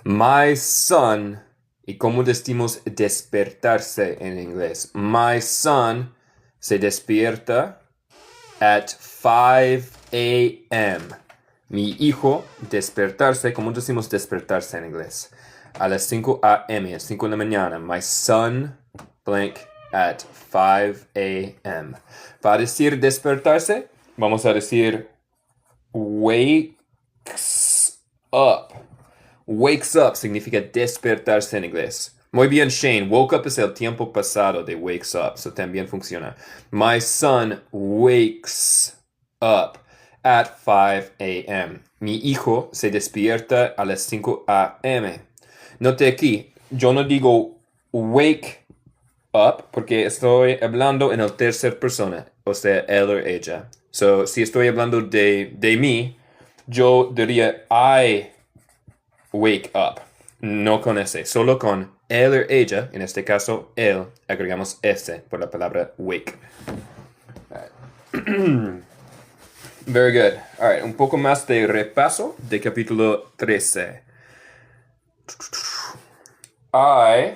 My son. ¿Y cómo decimos despertarse en inglés? My son se despierta at 5 a.m. Mi hijo despertarse. ¿Cómo decimos despertarse en inglés? A las 5 a.m. 5 de la mañana. My son blank at 5 a.m. Para decir despertarse, vamos a decir wakes up. Wakes up significa despertarse en inglés. Muy bien, Shane. Woke up es el tiempo pasado de wakes up, so también funciona. My son wakes up at 5 a.m. Mi hijo se despierta a las 5 a.m. Note aquí, yo no digo wake up porque estoy hablando en el tercer persona, o sea, él o ella. So, si estoy hablando de mí, yo diría I wake up. No con ese, solo con él o ella, en este caso él, agregamos ese por la palabra wake. Very good. All right, un poco más de repaso de capítulo 13. I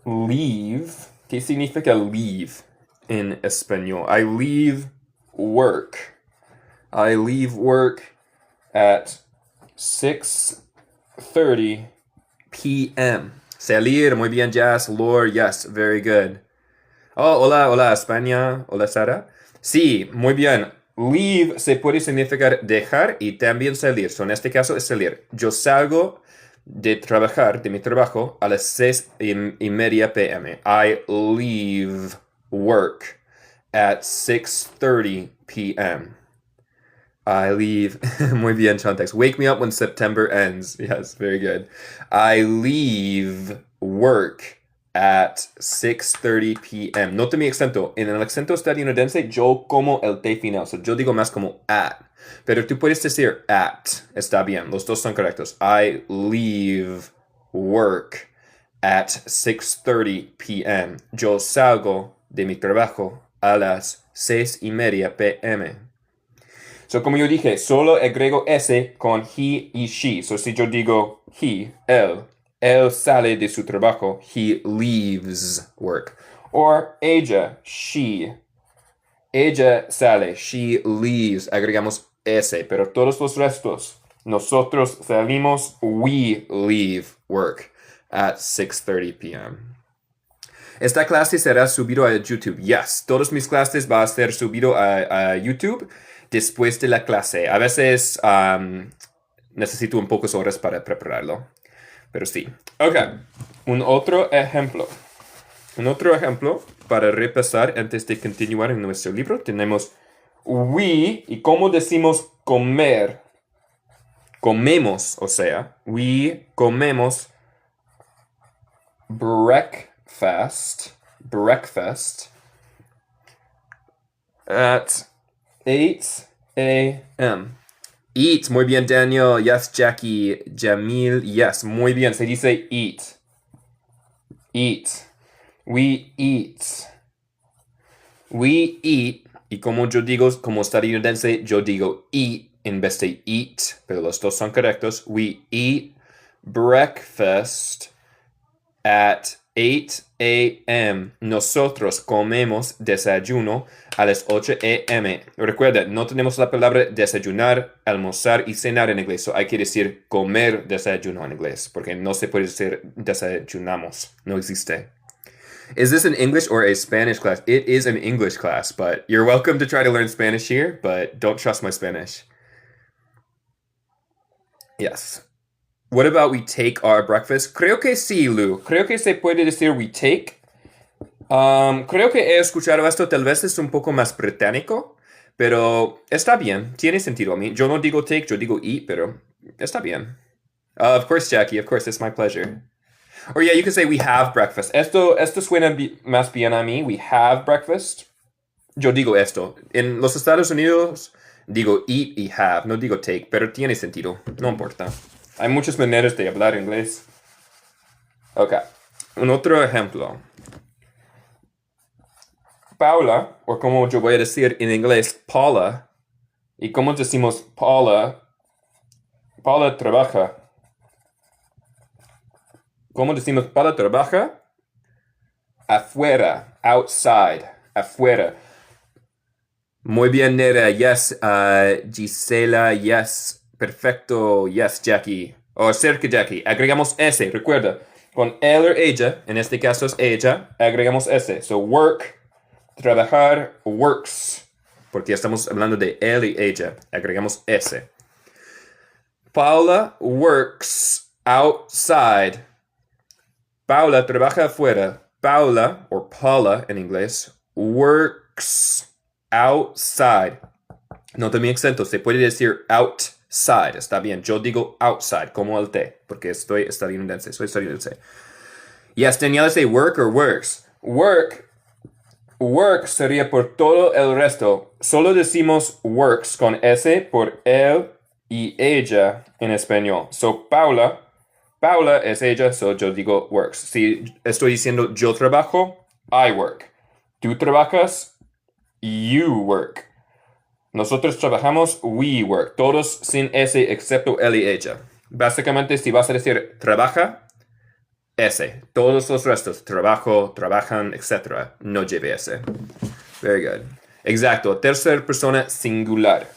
leave. ¿Qué significa leave en español? I leave work. I leave work at 6:30 p.m. Salir, muy bien, Jazz. Lord, yes, very good. Oh, hola, hola, España. Hola, Sara. Sí, muy bien. Leave se puede significar dejar y también salir. So, en este caso es salir. Yo salgo de trabajar, de mi trabajo, a las 6:30 p.m. I leave work at 6:30 p.m. I leave. Muy bien, Chantex. Wake me up when September ends. Yes, very good. I leave work at 6:30 p.m. Note mi acento. En el acento estadounidense, yo como el T final. So yo digo más como at. Pero tú puedes decir at. Está bien. Los dos son correctos. I leave work at 6:30 p.m. Yo salgo de mi trabajo a las 6:30 p.m. So, como yo dije, solo agrego S con he y she. So, si yo digo he, él sale de su trabajo. He leaves work. Or ella, she. Ella sale. She leaves. Agregamos S. Pero todos los restos, nosotros salimos. We leave work at 6:30 p.m. Esta clase será subido a YouTube. Yes, todas mis clases van a ser subido a YouTube después de la clase. A veces necesito un pocas horas para prepararlo. Pero sí. Ok. Un otro ejemplo. Un otro ejemplo para repasar antes de continuar en nuestro libro. Tenemos we y cómo decimos comer. Comemos, o sea, we comemos breakfast at 8 a.m. Eat, muy bien, Daniel. Yes, Jackie. Jamil, yes, muy bien. Se dice eat. Eat. We eat. We eat. Y como yo digo, como estadounidense, yo digo eat en vez de eat, pero los dos son correctos. We eat breakfast at 8 a.m. Nosotros comemos desayuno a las 8 a.m. Recuerda, no tenemos la palabra desayunar, almorzar y cenar en inglés. So hay que decir comer desayuno en inglés, porque no se puede decir desayunamos. No existe. Is this an English or a Spanish class? It is an English class, but you're welcome to try to learn Spanish here, but don't trust my Spanish. Yes. What about we take our breakfast? Creo que sí, Lou. Creo que se puede decir we take. Creo que he escuchado esto, tal vez es un poco más británico, pero está bien, tiene sentido a mí. Yo no digo take, yo digo eat, pero está bien. Of course, Jackie, of course, it's my pleasure. Or yeah, you can say we have breakfast. Esto suena más bien a mí. We have breakfast. Yo digo esto. En los Estados Unidos digo eat y have, no digo take, pero tiene sentido, no importa. Hay muchas maneras de hablar inglés. Ok, un otro ejemplo. Paula, o como yo voy a decir en inglés, Paula. ¿Y cómo decimos Paula Paula trabaja. ¿Cómo decimos Paula trabaja? Afuera, outside, afuera. Muy bien, Nera. Yes, Gisela. Yes, perfecto. Yes, Jackie. O cerca Jackie. Agregamos S, recuerda. Con él o ella, en este caso es ella, agregamos S. So, work, trabajar, works. Porque estamos hablando de él y ella. Agregamos S. Paula works outside. Paula trabaja afuera. Paula, o Paula en inglés, works outside. Nota mi acento, se puede decir outside, está bien. Yo digo outside, como el T, porque soy estadounidense. Yes, Daniela, say work or works. Work sería por todo el resto. Solo decimos works con S por él y ella en español. So, Paula es ella, so yo digo works. Si estoy diciendo yo trabajo, I work. Tú trabajas, you work. Nosotros trabajamos, we work. Todos sin S excepto él y ella. Básicamente, si vas a decir trabaja, S. Todos los restos, trabajo, trabajan, etc. No lleve S. Very good. Exacto. Tercera persona singular.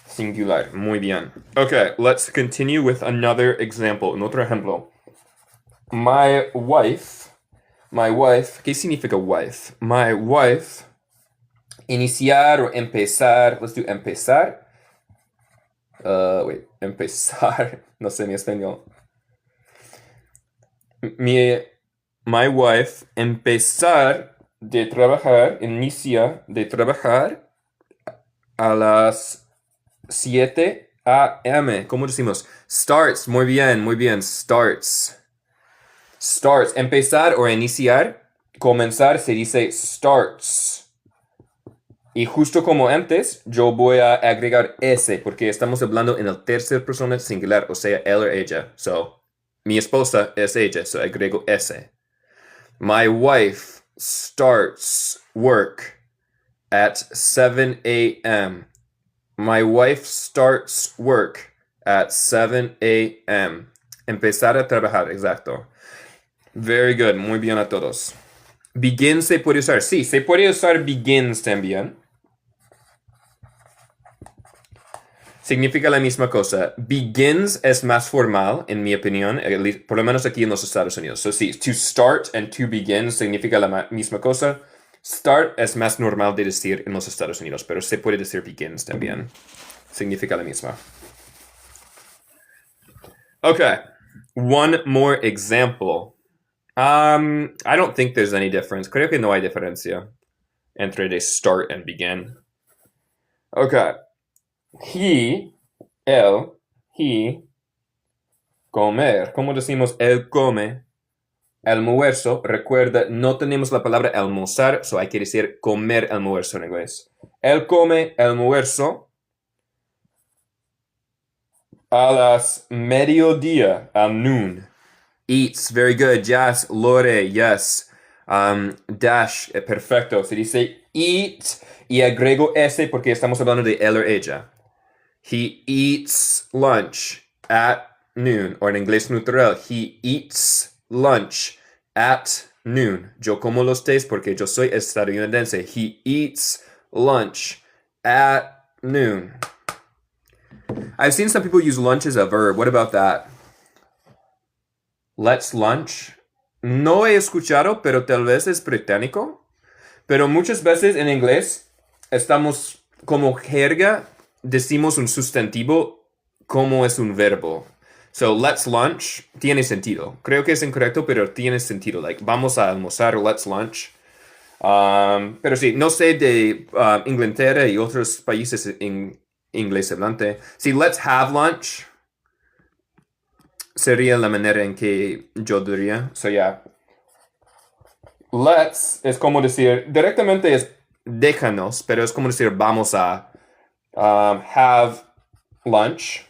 Singular. Muy bien. Okay, let's continue with another example. Un otro ejemplo. My wife. ¿Qué significa wife? My wife. Iniciar o empezar. Let's do empezar. Empezar. No sé mi español. My wife. Empezar de trabajar. Inicia de trabajar a las 7 a.m. ¿Cómo decimos? Starts. Muy bien. Starts. Empezar o iniciar. Comenzar se dice starts. Y justo como antes, yo voy a agregar S porque estamos hablando en el tercer persona singular, o sea, él o ella. So, mi esposa es ella, so agrego S. My wife starts work at 7 a.m. My wife starts work at 7 a.m. Empezar a trabajar, exacto. Very good, muy bien a todos. Begin se puede usar. Sí, se puede usar begins también. Significa la misma cosa. Begins es más formal, en mi opinión, por lo menos aquí en los Estados Unidos. So sí, to start and to begin significa la misma cosa. Start es más normal de decir en los Estados Unidos, pero se puede decir begins también. Significa la misma. Okay, one more example. I don't think there's any difference. Creo que no hay diferencia entre de start and begin. Okay. He, comer. ¿Cómo decimos él come? Almuerzo, recuerda, no tenemos la palabra almorzar, so hay que decir comer almuerzo en inglés. Él come almuerzo a las mediodía, a noon. Eats, very good, yes. Lore, yes. Dash, perfecto. Se dice eat y agrego S porque estamos hablando de él o ella. He eats lunch at noon. O en inglés neutral, he eats lunch at noon. Yo como los tés porque yo soy estadounidense. He eats lunch at noon. I've seen some people use lunch as a verb. What about that? Let's lunch. No he escuchado, pero tal vez es británico. Pero muchas veces en inglés estamos como jerga, decimos un sustantivo como es un verbo. So, let's lunch tiene sentido. Creo que es incorrecto, pero tiene sentido. Like, vamos a almorzar, let's lunch. Pero sí, no sé de Inglaterra y otros países en inglés hablante. Sí, let's have lunch sería la manera en que yo diría. So, yeah. Let's es como decir, directamente es déjanos, pero es como decir vamos a have lunch.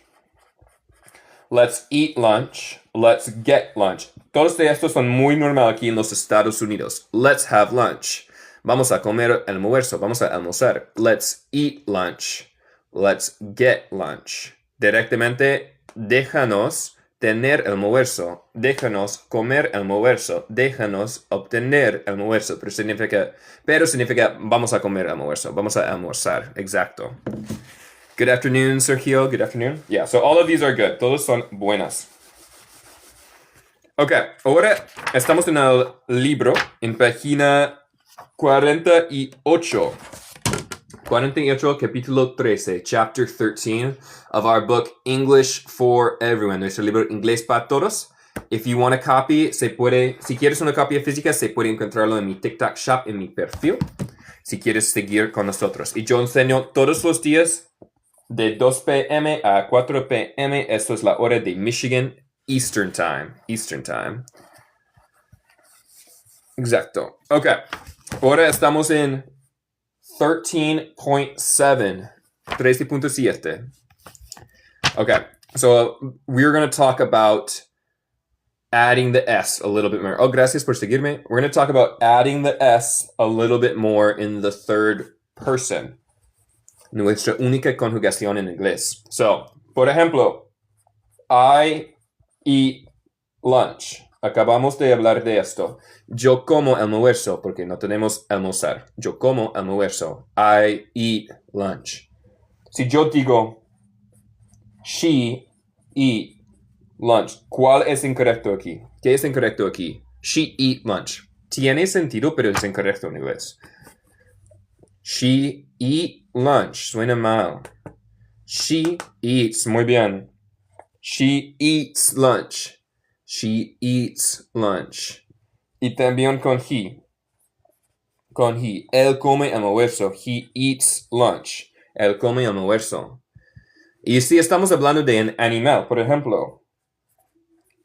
Let's eat lunch. Let's get lunch. Todos de estos son muy normal aquí en los Estados Unidos. Let's have lunch. Vamos a comer almuerzo. Vamos a almorzar. Let's eat lunch. Let's get lunch. Directamente, déjanos tener el almuerzo, déjanos comer el almuerzo, déjanos obtener el almuerzo. Pero significa vamos a comer el almuerzo, vamos a almorzar. Exacto. Good afternoon, Sergio. Good afternoon. Yeah, so all of these are good. Todos son buenas. Ok, ahora estamos en el libro, en página 48. 48, capítulo 13, chapter 13 of our book English for Everyone, nuestro libro Inglés para Todos. If you want a copy, si quieres una copia física, se puede encontrarlo en mi TikTok shop, en mi perfil, si quieres seguir con nosotros. Y yo enseño todos los días de 2 p.m. a 4 p.m. Esto es la hora de Michigan Eastern Time. Exacto. Ok. Ahora estamos en 13.7. 13.7. Okay, so we're going to talk about adding the S a little bit more. Oh, gracias por seguirme. We're going to talk about adding the S a little bit more in the third person. Nuestra única conjugación en inglés. So, por ejemplo, I eat lunch. Acabamos de hablar de esto. Yo como almuerzo porque no tenemos almorzar. Yo como almuerzo. I eat lunch. Si yo digo she eat lunch, ¿cuál es incorrecto aquí? ¿Qué es incorrecto aquí? She eat lunch. Tiene sentido, pero es incorrecto en inglés. She eat lunch. Suena mal. She eats. Muy bien. She eats lunch. She eats lunch. Y también con he. Con he. Él come almuerzo. He eats lunch. Él come almuerzo. Y si estamos hablando de un animal, por ejemplo,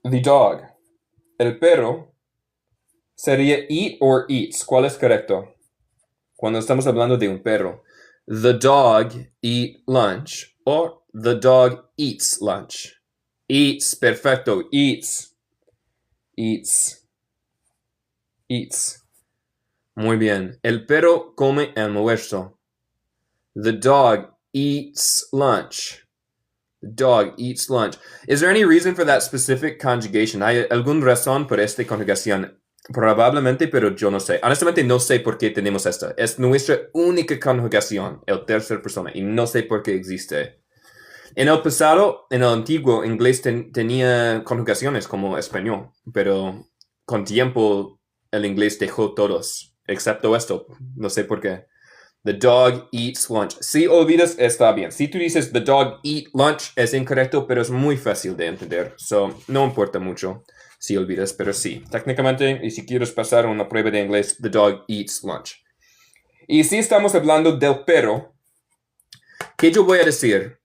the dog. El perro sería eat or eats. ¿Cuál es correcto? Cuando estamos hablando de un perro. The dog eat lunch. O the dog eats lunch. Eats. Perfecto. Eats. Eats. Muy bien. El perro come almuerzo. The dog eats lunch. The dog eats lunch. Is there any reason for that specific conjugation? ¿Hay alguna razón por esta conjugación? Probablemente, pero yo no sé. Honestamente, no sé por qué tenemos esta. Es nuestra única conjugación, el tercera persona, y no sé por qué existe. En el pasado, en el antiguo inglés tenía conjugaciones como español, pero con tiempo el inglés dejó todos, excepto esto. No sé por qué. The dog eats lunch. Si olvidas, está bien. Si tú dices the dog eat lunch, es incorrecto, pero es muy fácil de entender. So, no importa mucho si olvidas, pero sí. Técnicamente, y si quieres pasar una prueba de inglés, the dog eats lunch. Y si estamos hablando del perro, ¿qué yo voy a decir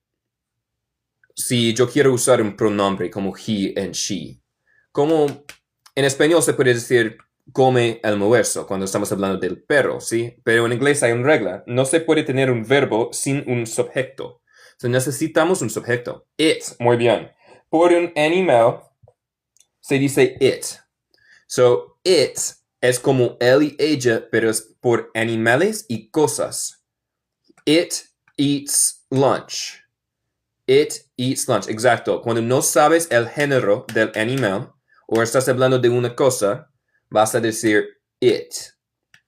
si yo quiero usar un pronombre como he and she? Como en español se puede decir come almuerzo cuando estamos hablando del perro, ¿sí? Pero en inglés hay una regla. No se puede tener un verbo sin un sujeto. So, necesitamos un sujeto. It. Muy bien. Por un animal se dice it. So, it es como él y ella, pero es por animales y cosas. It eats lunch. It eats lunch. Exacto. Cuando no sabes el género del animal o estás hablando de una cosa, vas a decir it.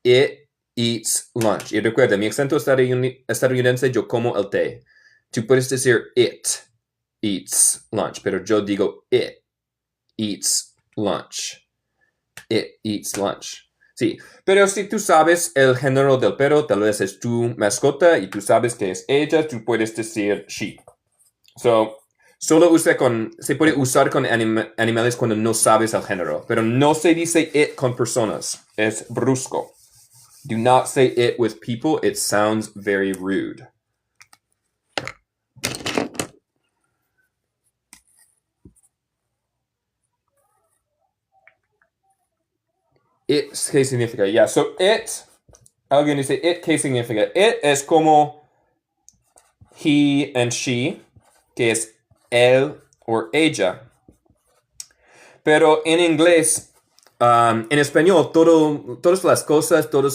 It eats lunch. Y recuerda, mi acento estadounidense, yo como el té. Tú puedes decir it eats lunch, pero yo digo it eats lunch. It eats lunch. Sí, pero si tú sabes el género del perro, tal vez es tu mascota y tú sabes que es ella, tú puedes decir she. So, se puede usar con animales cuando no sabes el género, pero no se dice it con personas. Es brusco. Do not say it with people. It sounds very rude. It, ¿qué significa? Yeah, so it, alguien dice it, ¿qué significa? It es como he and she, que es él o ella. Pero en inglés, en español, todas las cosas, todo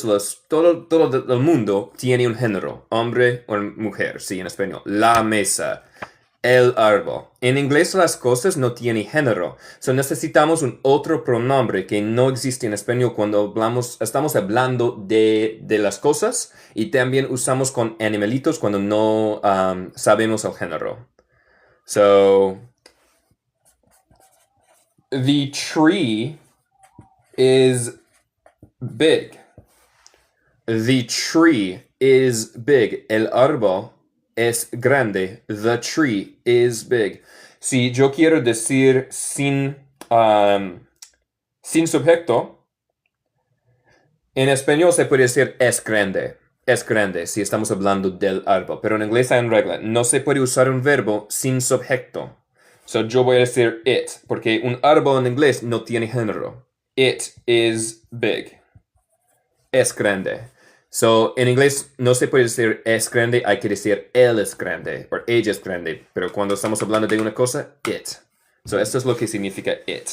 el mundo tiene un género, hombre o mujer, sí, en español. La mesa, el árbol. En inglés las cosas no tienen género. So necesitamos un otro pronombre que no existe en español cuando estamos hablando de las cosas y también usamos con animalitos cuando no sabemos el género. So, the tree is big. The tree is big. El árbol es grande. The tree is big. Si yo quiero decir sin sujeto, en español se puede decir es grande. Es grande si estamos hablando del árbol. Pero en inglés hay una regla. No se puede usar un verbo sin sujeto. So yo voy a decir it, porque un árbol en inglés no tiene género. It is big. Es grande. So, en inglés no se puede decir es grande, hay que decir él es grande o ella es grande. Pero cuando estamos hablando de una cosa, it. So, esto es lo que significa it.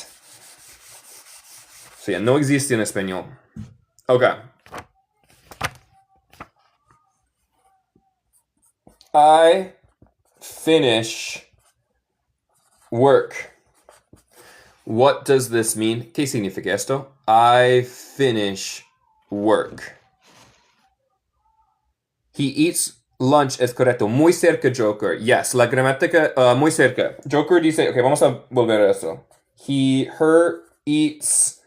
So, yeah, no existe en español. Ok. I finish work. What does this mean? ¿Qué significa esto? I finish work. He eats lunch es correcto. Muy cerca, Joker. Yes, la gramática, muy cerca. Joker dice, ok, vamos a volver a eso. Her eats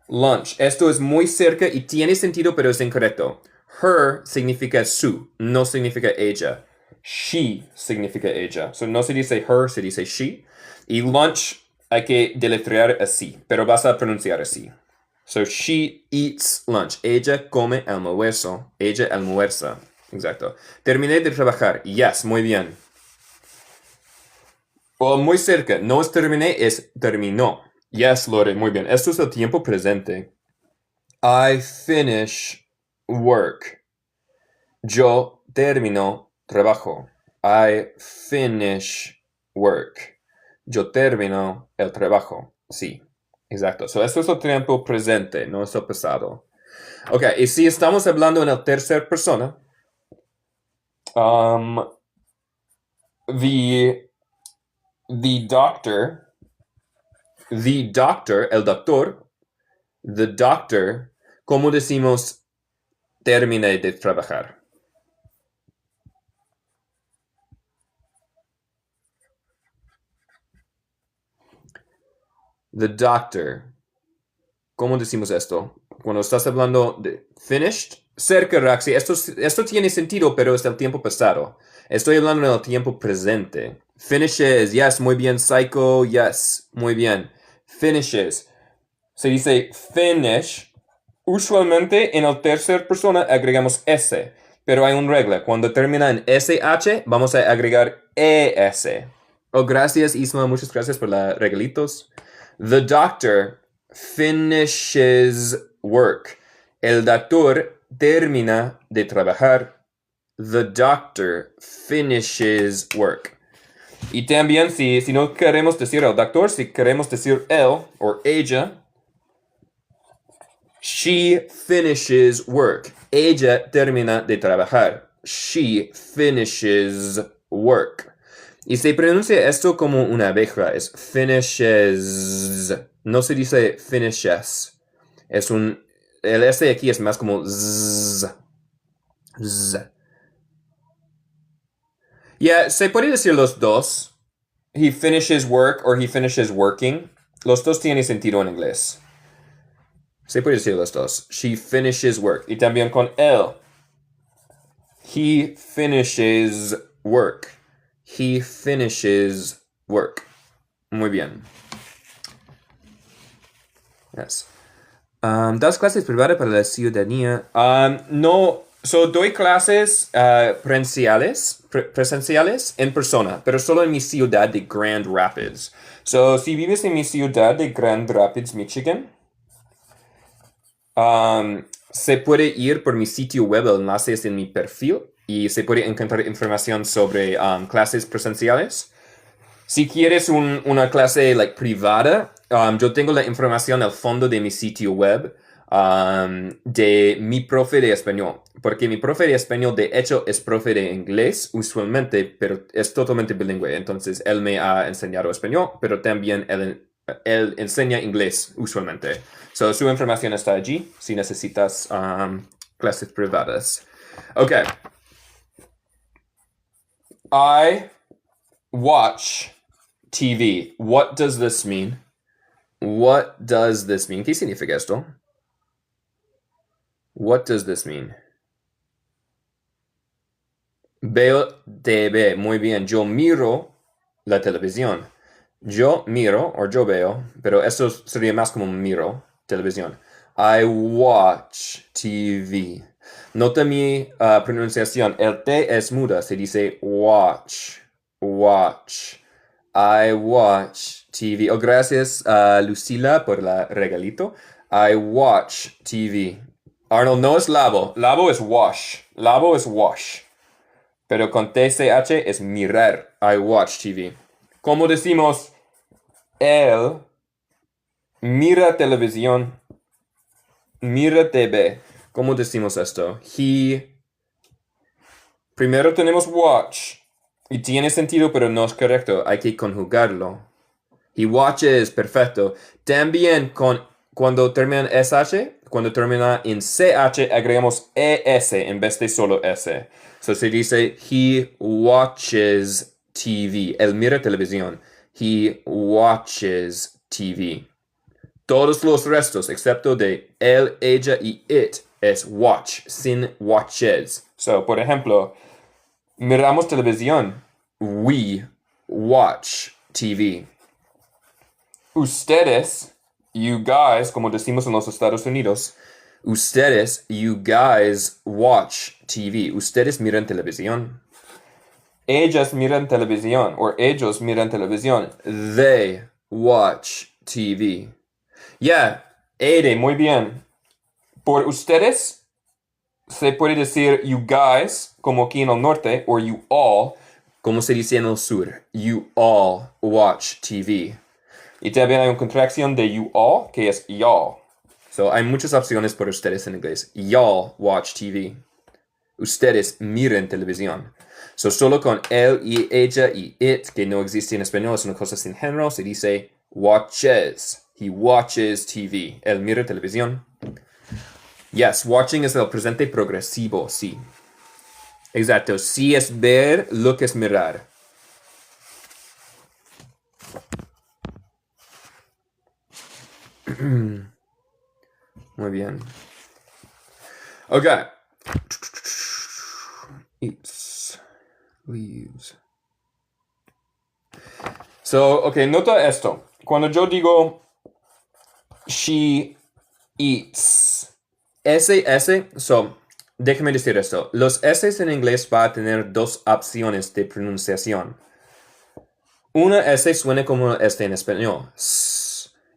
lunch. Esto es muy cerca y tiene sentido, pero es incorrecto. Her significa su, no significa ella. She significa ella. So no se dice her, se dice she. Y lunch hay que deletrear así, pero vas a pronunciar así. So she eats lunch. Ella come almuerzo. Ella almuerza. Exacto. Terminé de trabajar. Yes, muy bien. O muy cerca. No es terminé, es terminó. Yes, Lore, muy bien. Esto es el tiempo presente. I finish work. Yo termino trabajo. I finish work. Yo termino el trabajo. Sí, exacto. So, esto es el tiempo presente, no es el pasado. Ok, y si estamos hablando en la tercera persona, the doctor, el doctor, the doctor, ¿cómo decimos terminé de trabajar? The doctor. ¿Cómo decimos esto? Cuando estás hablando de finished, cerca, Raxi. Esto tiene sentido, pero es del tiempo pasado. Estoy hablando del tiempo presente. Finishes, yes, muy bien. Psycho, yes, muy bien. Finishes. Se dice finish. Usualmente en la tercera persona agregamos S. Pero hay una regla. Cuando termina en SH, vamos a agregar ES. Oh, gracias, Isma. Muchas gracias por los regalitos. The doctor finishes work. El doctor termina de trabajar. The doctor finishes work. Y también si no queremos decir el doctor, si queremos decir él o ella, she finishes work. Ella termina de trabajar. She finishes work. Y se pronuncia esto como una abeja. Es finishes. No se dice finishes. El S aquí es más como z. Z. Yeah, se puede decir los dos. He finishes work or he finishes working. Los dos tienen sentido en inglés. Se puede decir los dos. She finishes work. Y también con él. He finishes work. He finishes work. Muy bien. Yes. ¿Das clases privadas para la ciudadanía? No. Doy clases presenciales en persona, pero solo en mi ciudad de Grand Rapids. Si vives en mi ciudad de Grand Rapids, Michigan, se puede ir por mi sitio web, el enlace es en mi perfil, y se puede encontrar información sobre clases presenciales. Si quieres una clase privada, yo tengo la información al fondo de mi sitio web. de mi profe de español. Porque mi profe de español, de hecho, es profe de inglés usualmente, pero es totalmente bilingüe. Entonces, él me ha enseñado español, pero también él enseña inglés usualmente. So, su información está allí si necesitas clases privadas. Ok. I watch TV. What does this mean? What does this mean? ¿Qué significa esto? What does this mean? Veo TV. Muy bien. Yo miro la televisión. Yo miro, o yo veo, pero esto sería más como miro televisión. I watch TV. Nota mi pronunciación. El T es muda. Se dice watch. Watch. I watch TV. Oh, gracias a Lucila por la regalito. I watch TV. Arnold, no es lavo. Lavo es wash. Lavo es wash. Pero con TCH es mirar. I watch TV. ¿Cómo decimos él mira televisión? Mira TV. ¿Cómo decimos esto? Primero tenemos watch. Y tiene sentido, pero no es correcto. Hay que conjugarlo. He watches, perfecto. También cuando termina en SH, cuando termina en CH, agregamos ES en vez de solo S. So se dice, he watches TV. Él mira televisión. He watches TV. Todos los restos, excepto de él, ella y it, es watch, sin watches. So, por ejemplo, miramos televisión. We watch TV. Ustedes, you guys, como decimos en los Estados Unidos, ustedes, you guys watch TV. Ustedes miran televisión. Ellas miran televisión, o ellos miran televisión. They watch TV. Yeah, Ede, muy bien. Por ustedes, se puede decir you guys, como aquí en el norte, o you all, como se dice en el sur. You all watch TV. Y también hay una contracción de you all, que es y'all. So, hay muchas opciones por ustedes en inglés. Y'all watch TV. Ustedes miren televisión. So, solo con él y ella y it, que no existe en español, es una cosa sin género, se dice watches. He watches TV. Él mira televisión. Yes, watching es el presente progresivo, sí. Exacto, sí es ver lo que es mirar. Muy bien. Ok. Eats. Leaves. So, ok, nota esto. Cuando yo digo she eats. S, so, déjame decir esto. Los S en inglés va a tener dos opciones de pronunciación. Una S suena como este en español.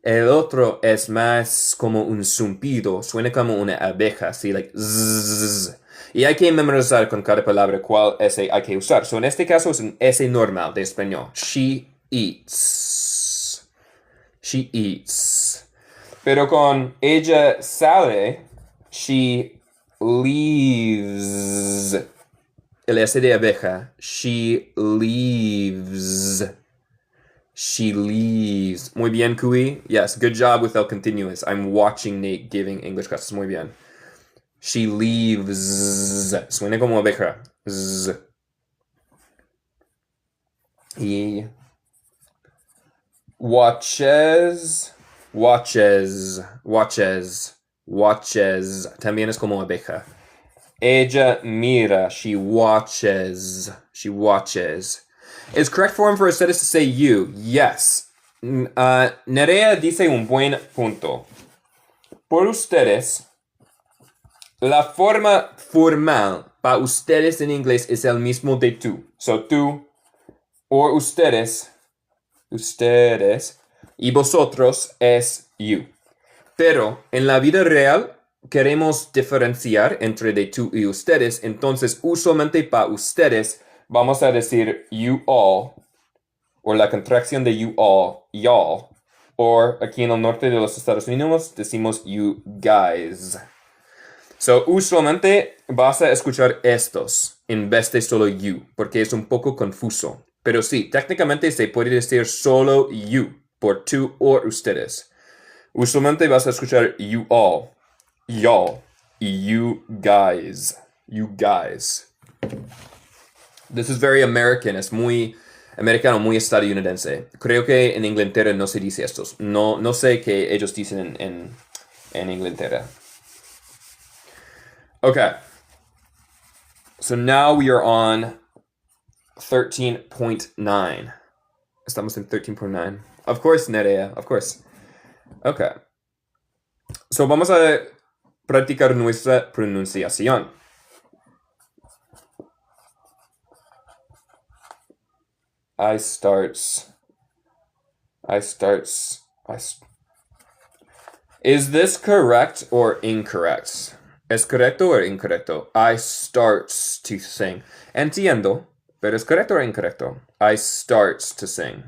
El otro es más como un zumbido. Suena como una abeja, así, like zzz. Y hay que memorizar con cada palabra cuál S hay que usar. So, en este caso es un S normal de español. She eats. She eats. Pero con ella sale, she leaves. El S de abeja. She leaves. She leaves. Muy bien, Kui. Yes, good job with el continuous. I'm watching Nate giving English classes. Muy bien. She leaves. Suena como abeja. Z. Y watches. También es como abeja. Ella mira. She watches. Is correct form for ustedes to say you? Yes. Nerea dice un buen punto. Por ustedes, la forma formal para ustedes en inglés es el mismo de tú. So, tú, o ustedes, y vosotros es you. Pero en la vida real queremos diferenciar entre de tú y ustedes, entonces usualmente para ustedes vamos a decir you all, o la contracción de you all, y'all. O aquí en el norte de los Estados Unidos decimos you guys. So, usualmente vas a escuchar estos en vez de solo you, porque es un poco confuso. Pero sí, técnicamente se puede decir solo you, por tú o ustedes. Usualmente vas a escuchar you all, y'all, y you guys. You guys. This is very American, es muy americano, muy estadounidense. Creo que en Inglaterra no se dice estos. No sé qué ellos dicen en Inglaterra. Okay. So now we are on 13.9. Estamos en 13.9. Of course, Nerea, of course. Okay. So vamos a practicar nuestra pronunciación. I starts. Is this correct or incorrect? ¿Es correcto o incorrecto? I starts to sing. Entiendo, pero ¿es correcto o incorrecto? I starts to sing.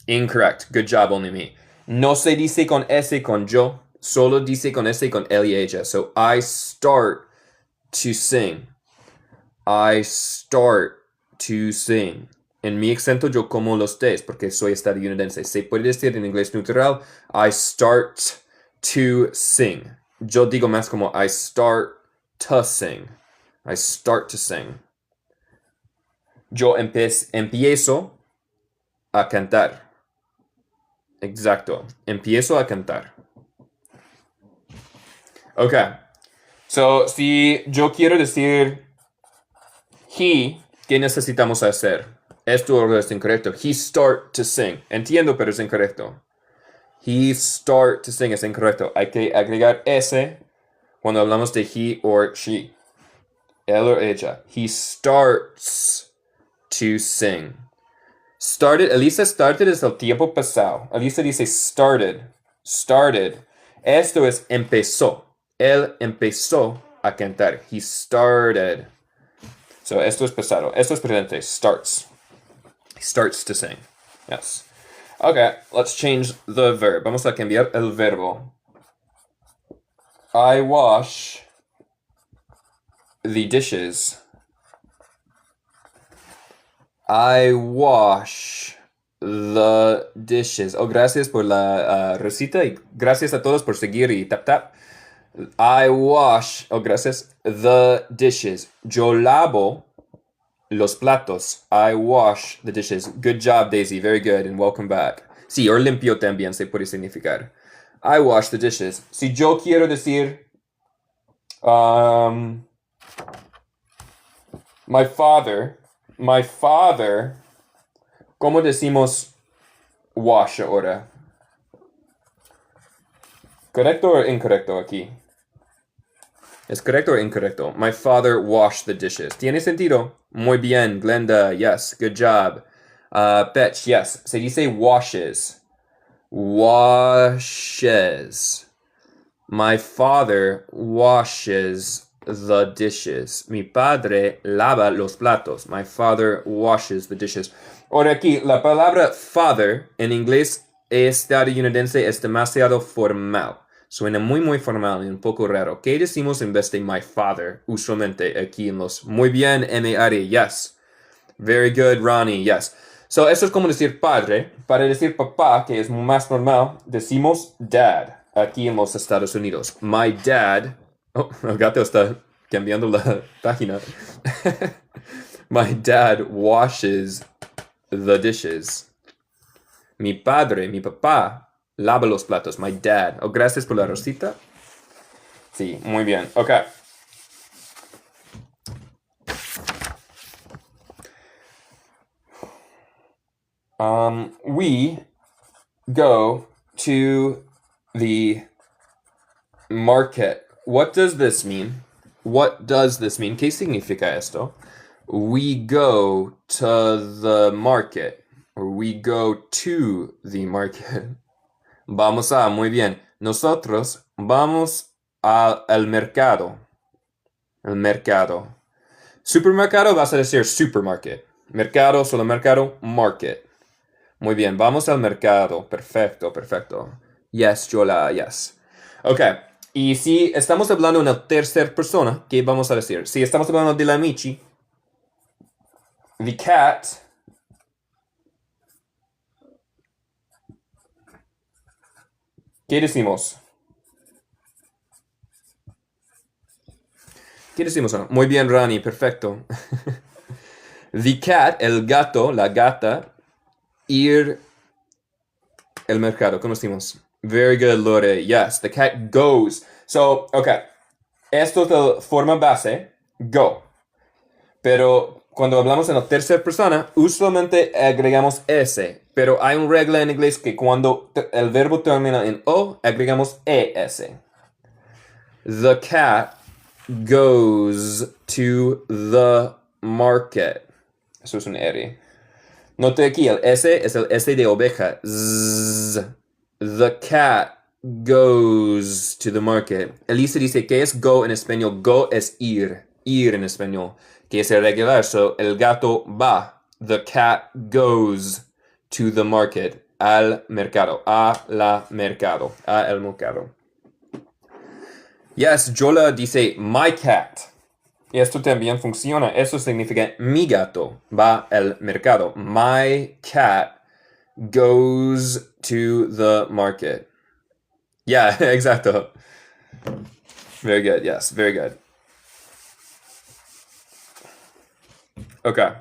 Incorrect. Good job, only me. No se dice con S con yo, solo dice con S con él y ella. So I start to sing. I start to sing. En mi acento yo como los T's porque soy estadounidense. Se puede decir en inglés neutral, I start to sing. Yo digo más como I start to sing. I start to sing. Yo empiezo a cantar. Exacto. Empiezo a cantar. Okay. So, si yo quiero decir he, ¿qué necesitamos hacer? Esto es incorrecto. He start to sing. Entiendo, pero es incorrecto. He start to sing es incorrecto. Hay que agregar S cuando hablamos de he or she. Él o ella. He starts to sing. Started. Elisa started es el tiempo pasado. Elisa dice started. Started. Esto es empezó. Él empezó a cantar. He started. So, esto es pasado. Esto es presente. Starts. He starts to sing. Yes. Okay, let's change the verb. Vamos a cambiar el verbo. I wash the dishes. I wash the dishes. Oh, gracias por la recita y gracias a todos por seguir y tap tap. I wash, oh, gracias, the dishes. Yo lavo los platos. I wash the dishes. Good job, Daisy. Very good and welcome back. Sí, o limpio también se puede significar. I wash the dishes. Si yo quiero decir my father, ¿cómo decimos wash ahora? ¿Correcto o incorrecto aquí? ¿Es correcto o incorrecto? My father washed the dishes. ¿Tiene sentido? Muy bien, Glenda. Yes, good job. Betch, yes. Se dice washes. Washes. My father washes the dishes. Mi padre lava los platos. My father washes the dishes. Ahora aquí, la palabra father en inglés estadounidense es demasiado formal. Suena muy formal y un poco raro. ¿Qué decimos en vez de my father? Usualmente aquí en los... Muy bien, M.R. Yes. Very good, Ronnie. Yes. So, eso es como decir padre. Para decir papá, que es más normal, decimos dad. Aquí en los Estados Unidos. My dad... Oh, el gato está cambiando la página. My dad washes the dishes. Mi padre, mi papá, lava los platos. My dad. Oh, gracias por la rosita. Sí, muy bien. Ok. We go to the market. What does this mean? What does this mean? ¿Qué significa esto? We go to the market. Or we go to the market. Vamos a, muy bien. Nosotros vamos al mercado. El mercado. Supermercado vas a decir supermarket. Mercado, solo mercado, market. Muy bien, vamos al mercado. Perfecto, perfecto. Yes, Yola, yes. Ok, y si estamos hablando en la tercera persona, ¿qué vamos a decir? Si estamos hablando de la Michi, the cat, ¿qué decimos? ¿Qué decimos? Muy bien, Rani, perfecto. The cat, el gato, la gata, ir el mercado. ¿Cómo decimos? Very good, Lore. Yes, the cat goes. So, okay. Esto es la forma base, go. Pero cuando hablamos en la tercera persona, usualmente agregamos S. Pero hay una regla en inglés que cuando el verbo termina en O, agregamos ES. The cat goes to the market. Eso es un R. Note aquí, el S es el S de oveja. Zzz. The cat goes to the market. Elisa dice que es go en español. Go es ir. Ir en español. Que es irregular. So, el gato va. The cat goes to the market. Al mercado. A la mercado. A el mercado. Yes, Jola dice my cat. Y esto también funciona. Eso significa mi gato va al mercado. My cat goes to the market. Yeah, exacto. Very good. Yes, very good. Okay.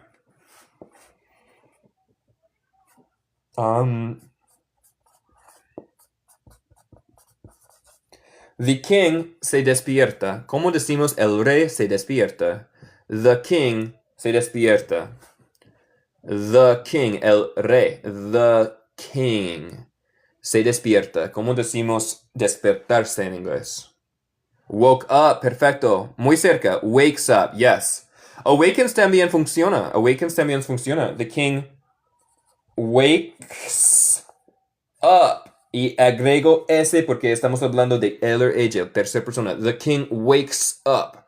The king se despierta. ¿Cómo decimos el rey se despierta? The king se despierta. The king, el rey. The king se despierta. ¿Cómo decimos despertarse en inglés? Woke up, perfecto. Muy cerca. Wakes up, yes. Awakens también funciona. Awakens también funciona. The king wakes up. Y agrego S porque estamos hablando de él o ella, tercera persona. The king wakes up.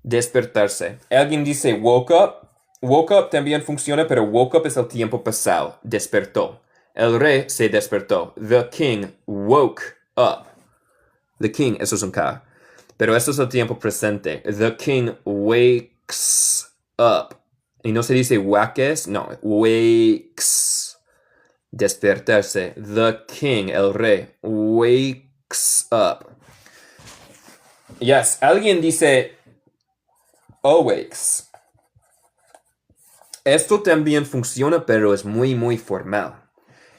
Despertarse. Alguien dice woke up. Woke up también funciona, pero woke up es el tiempo pasado. Despertó. El rey se despertó. The king woke up. The king, eso es un K. Pero eso es el tiempo presente. The king wakes up. Y no se dice wakes, no, wakes. Despertarse. The king, el rey, wakes up. Yes, alguien dice awakes. Esto también funciona, pero es muy, muy formal.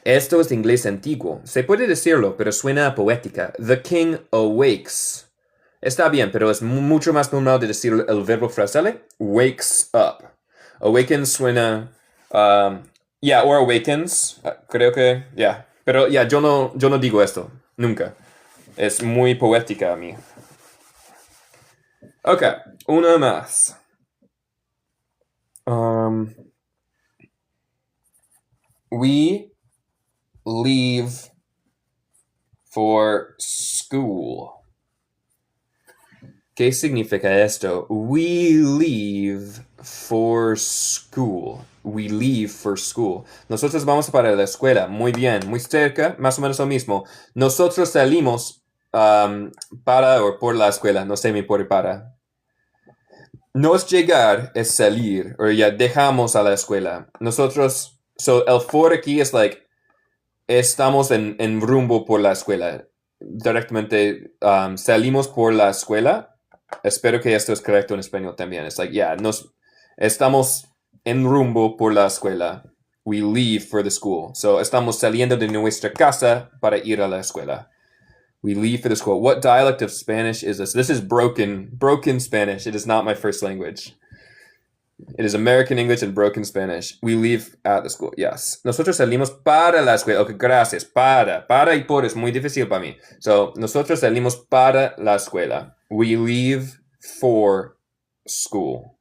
Esto es inglés antiguo. Se puede decirlo, pero suena a poética. The king awakes. Está bien, pero es mucho más normal de decir el verbo frasal. Wakes up. Awakens suena... yeah, or awakens. Creo que... Yeah. Pero yeah, yo no digo esto. Nunca. Es muy poética a mí. Ok, una más. We leave for school. ¿Qué significa esto? We leave for school. We leave for school. Nosotros vamos para la escuela. Muy bien, muy cerca, más o menos lo mismo. Nosotros salimos para o por la escuela. No sé mi por y para. No es llegar, es salir. O ya dejamos a la escuela. Nosotros, so el for aquí es like, estamos en rumbo por la escuela. Directamente salimos por la escuela. Espero que esto es correcto en español también. Es like, yeah, estamos en rumbo por la escuela. We leave for the school. So, estamos saliendo de nuestra casa para ir a la escuela. We leave for the school. What dialect of Spanish is this? This is broken Spanish. It is not my first language. It is American English and broken Spanish. We leave at the school. Yes. Nosotros salimos para la escuela. Ok, gracias. Para y por es muy difícil para mí. So, nosotros salimos para la escuela. We leave for school.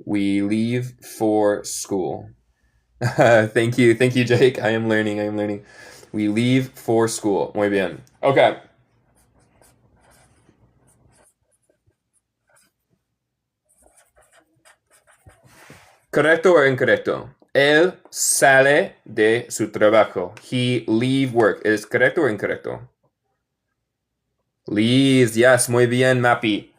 We leave for school. Thank you, Jake. I am learning. We leave for school. Muy bien. Okay. ¿Correcto o incorrecto? Él sale de su trabajo. He leave work. ¿Es correcto o incorrecto? Leaves, yes, muy bien, Mappy.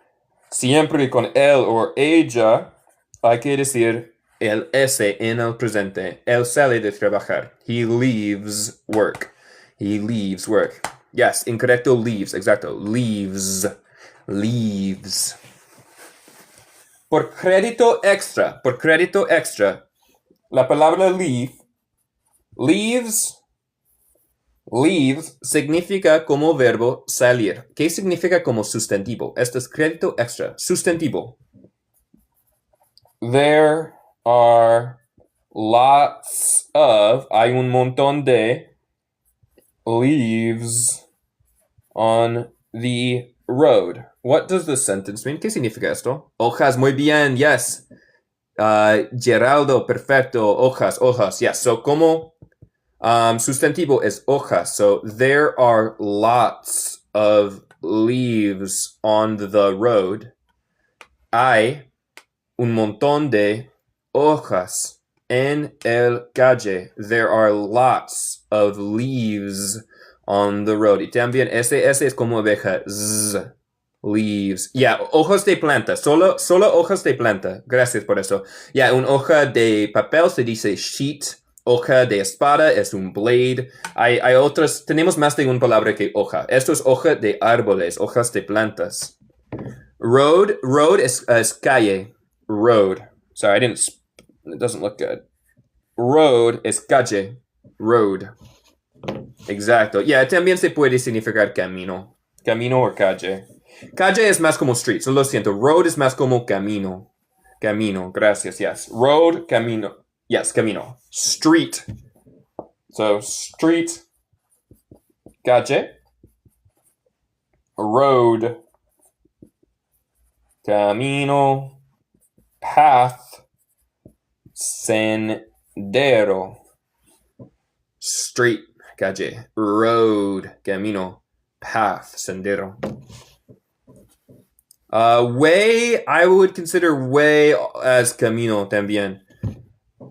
Siempre con él o ella hay que decir el S en el presente. Él sale de trabajar. He leaves work. He leaves work. Yes, incorrecto, leaves, exacto. Leaves. Leaves. Por crédito extra, la palabra leaves significa como verbo salir. ¿Qué significa como sustantivo? Esto es crédito extra. Sustantivo. There are lots of, hay un montón de leaves on the road. What does this sentence mean? ¿Qué significa esto? Hojas, muy bien, yes. Geraldo, perfecto. Hojas, yes. So, como sustantivo es hojas. So, there are lots of leaves on the road. Hay un montón de hojas en el calle. There are lots of leaves on the road. Y también ese es como oveja. Z. Leaves. Yeah, hojas de planta. Solo hojas de planta. Gracias por eso. Yeah, una hoja de papel se dice sheet. Hoja de espada es un blade. Hay otras. Tenemos más de una palabra que hoja. Esto es hoja de árboles, hojas de plantas. Road es calle. Road. Sorry, it doesn't look good. Road es calle. Road. Exacto. Yeah, también se puede significar camino. Camino o calle. Calle es más como street, so lo siento. Road es más como camino. Camino, gracias, yes. Road, camino. Yes, camino. Street. So, street, calle. Road, camino. Path, sendero. Street, calle. Road, camino. Path, sendero. Way, I would consider way as camino también.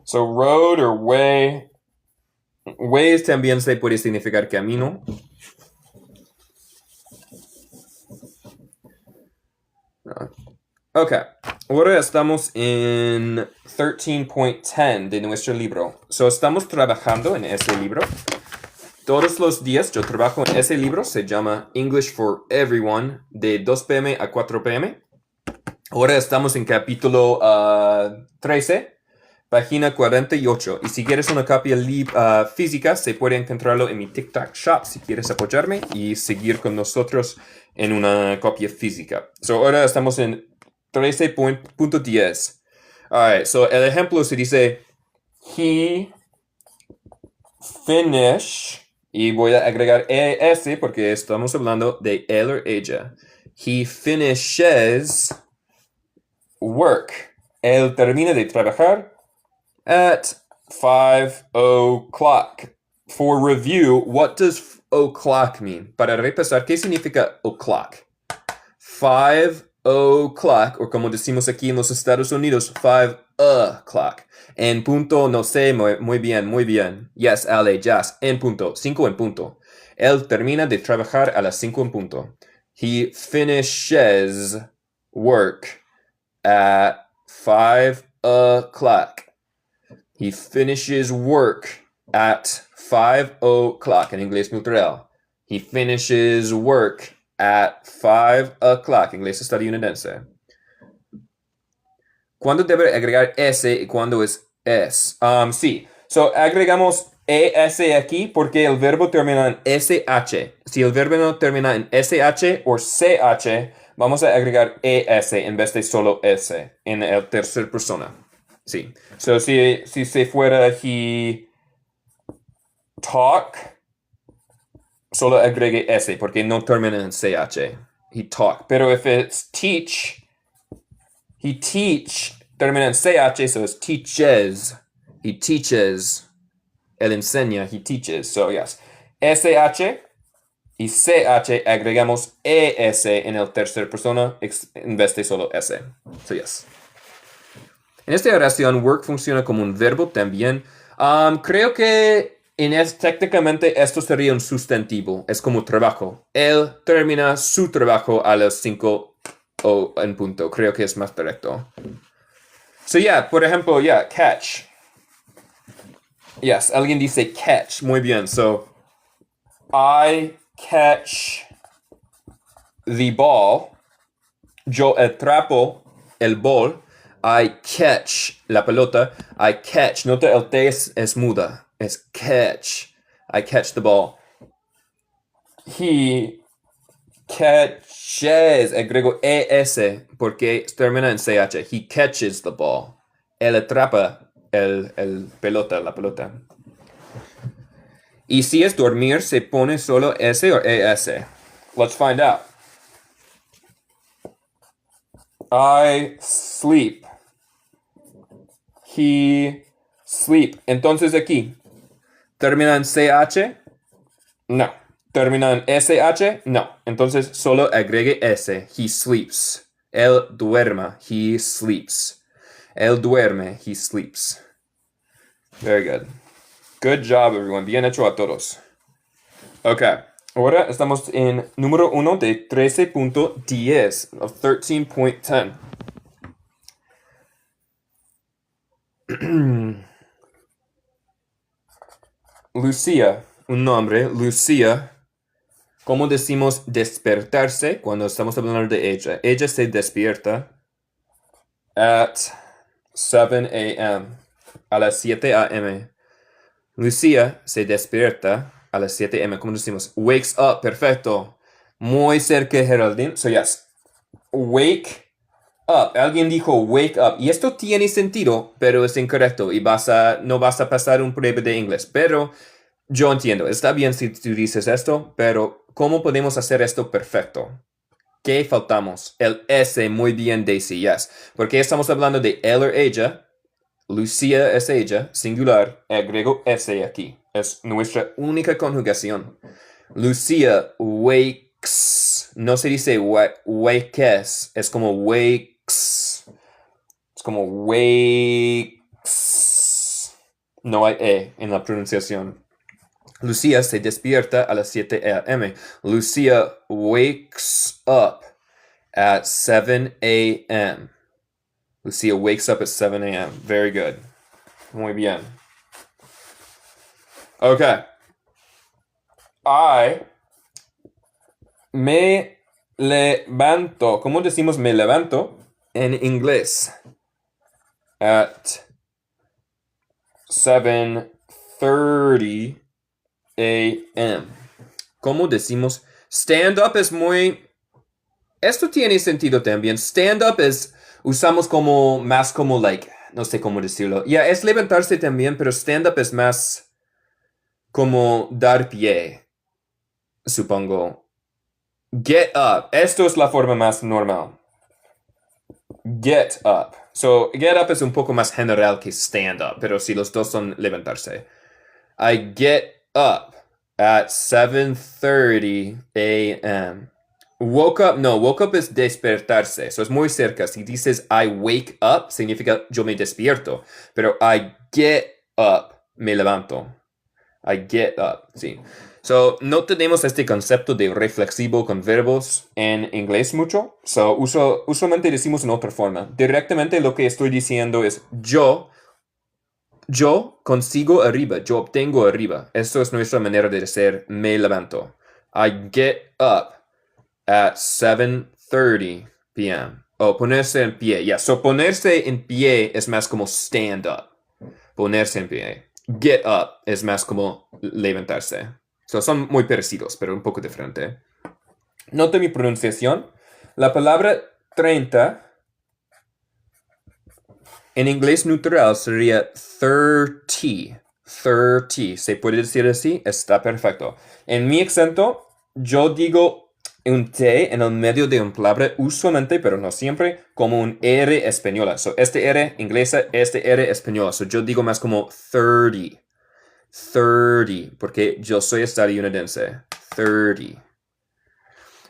So road or way. Ways también se puede significar camino. Ok, ahora estamos en 13.10 de nuestro libro. So estamos trabajando en ese libro. Todos los días yo trabajo en ese libro, se llama English for Everyone, de 2 p.m. a 4 p.m. Ahora estamos en capítulo 13, página 48. Y si quieres una copia física, se puede encontrarlo en mi TikTok shop si quieres apoyarme y seguir con nosotros en una copia física. So ahora estamos en 13.10. Alright, so el ejemplo se dice, he finish. Y voy a agregar ES porque estamos hablando de él o ella. He finishes work. Él termina de trabajar at 5 o'clock. For review, what does o'clock mean? Para repasar, ¿qué significa o'clock? 5 o'clock, o como decimos aquí en los Estados Unidos, 5 o'clock. En punto, no sé, muy bien. Yes, Ale, yes, en punto, 5 en punto. Él termina de trabajar a las 5 en punto. He finishes work at 5 o'clock. He finishes work at 5 o'clock. En inglés neutral. He finishes work at 5 o'clock. Inglés estadounidense. ¿Cuándo debe agregar S y cuándo es S? Sí. So, agregamos ES aquí porque el verbo termina en SH. Si el verbo no termina en SH o CH, vamos a agregar ES en vez de solo S en el tercer persona. Sí. So, si se fuera he talk, solo agregue S porque no termina en CH. He talk. Pero if it's teach, he teach, termina en CH, so it's teaches. He teaches. Él enseña, he teaches. So, yes. SH y CH agregamos ES en el tercer persona en vez de solo S. So, yes. En esta oración, work funciona como un verbo también. Creo que técnicamente esto sería un sustantivo. Es como trabajo. Él termina su trabajo a las 5 o en punto. Creo que es más correcto. So, yeah, por ejemplo, yeah, catch. Yes, alguien dice catch. Muy bien. So, I catch the ball. Yo atrapo el ball. I catch la pelota. I catch. Nota el T es muda. Es catch. I catch the ball. He catches. Agrego ES porque termina en CH. He catches the ball. Él atrapa el pelota, la pelota. Y si es dormir, ¿se pone solo S o ES? Let's find out. I sleep. He sleep. Entonces aquí, ¿termina en CH? No. ¿Termina en SH? No. Entonces solo agregue S. He sleeps. Él duerma. He sleeps. Él duerme. He sleeps. Very good. Good job, everyone. Bien hecho a todos. Ok. Ahora estamos en número 1 de 13.10. Of 13.10. Lucía. Un nombre. Lucía. ¿Cómo decimos despertarse cuando estamos hablando de ella? Ella se despierta at 7 a.m. A las 7 a.m. Lucía se despierta a las 7 a.m. ¿Cómo decimos? Wakes up. Perfecto. Muy cerca de Geraldine. So, yes. Wake up. Alguien dijo wake up. Y esto tiene sentido, pero es incorrecto. Y no vas a pasar un prueba de inglés. Pero yo entiendo. Está bien si tú dices esto, pero ¿cómo podemos hacer esto perfecto? ¿Qué faltamos? El S muy bien, Daisy, yes. Porque estamos hablando de él o ella. Lucía es ella, singular. Agrego S aquí. Es nuestra única conjugación. Lucía wakes. No se dice wakes. Es como wakes. Es como wakes. No hay E en la pronunciación. Lucía se despierta a las 7 a.m. Lucía wakes up at 7 a.m. Lucía wakes up at 7 a.m. Very good. Muy bien. Ok. I me levanto. ¿Cómo decimos me levanto en inglés? At 7:30 a.m. ¿Cómo decimos? Stand up es muy... Esto tiene sentido también. Stand up es... Usamos como... Más como like... No sé cómo decirlo. Ya, es levantarse también, pero stand up es más... Como dar pie. Supongo. Get up. Esto es la forma más normal. Get up. So, get up es un poco más general que stand up, pero si los dos son levantarse. I get up at 7:30 a.m. Woke up, no, woke up es despertarse. Eso es muy cerca. Si dices I wake up, significa yo me despierto. Pero I get up, me levanto. I get up, sí. So, no tenemos este concepto de reflexivo con verbos en inglés mucho. So, usualmente decimos en otra forma. Directamente lo que estoy diciendo es yo consigo arriba, yo obtengo arriba. Esto es nuestra manera de decir me levanto. I get up at 7:30 p.m. O ponerse en pie. Yeah, so ponerse en pie es más como stand up. Ponerse en pie. Get up es más como levantarse. So, son muy parecidos, pero un poco diferente. Nota mi pronunciación. La palabra 30 en inglés neutral sería 30. 30. ¿Se puede decir así? Está perfecto. En mi acento, yo digo un T en el medio de una palabra usualmente, pero no siempre, como un R española. So, este R inglesa, este R española. So, yo digo más como 30. 30, porque yo soy estadounidense. 30.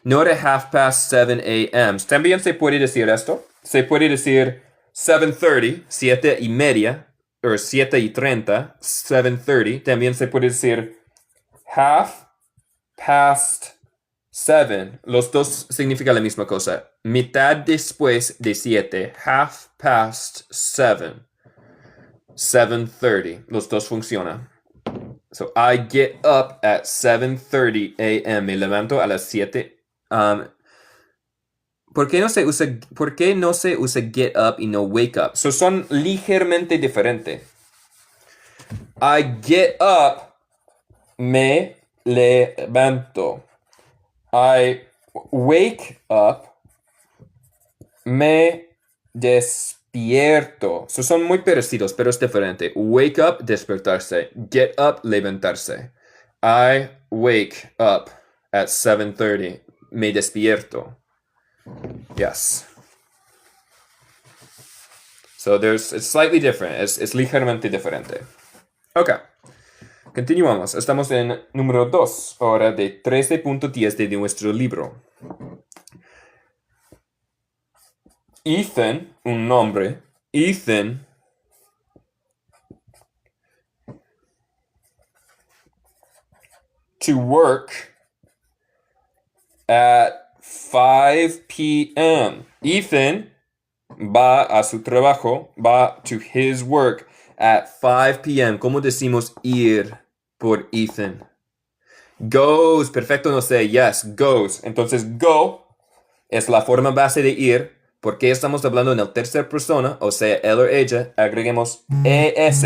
Not at 7:30 a.m. También se puede decir esto. Se puede decir 7:30, 7:30, o 7:30, 7:30. También se puede decir half past 7. Los dos significan la misma cosa. Mitad después de 7. Half past 7. 7:30. Los dos funcionan. So, I get up at 7:30 a.m. Me levanto a las 7. ¿Por qué no se usa get up y no wake up? So, son ligeramente diferentes. I get up, me levanto. I wake up, me despierto. So, son muy parecidos, pero es diferente. Wake up, despertarse. Get up, levantarse. I wake up at 7:30. Me despierto. Yes. So it's slightly different. Es ligeramente diferente. Ok. Continuamos. Estamos en número 2, ahora de 13.10 de nuestro libro. Ethan, un nombre. Ethan to work at 5 p.m. Ethan va a su trabajo, va to his work at 5 p.m. ¿Cómo decimos ir por Ethan? Goes, perfecto, no sé, yes, goes. Entonces, go es la forma base de ir. Porque estamos hablando en la tercera persona, o sea, él o ella, agreguemos ES.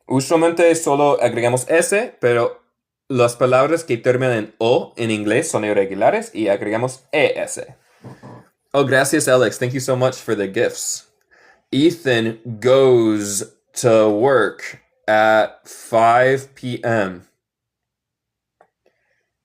Usualmente solo agregamos S, pero las palabras que terminan en O en inglés son irregulares y agregamos ES. Oh, gracias, Alex. Thank you so much for the gifts. Ethan goes to work at 5 p.m.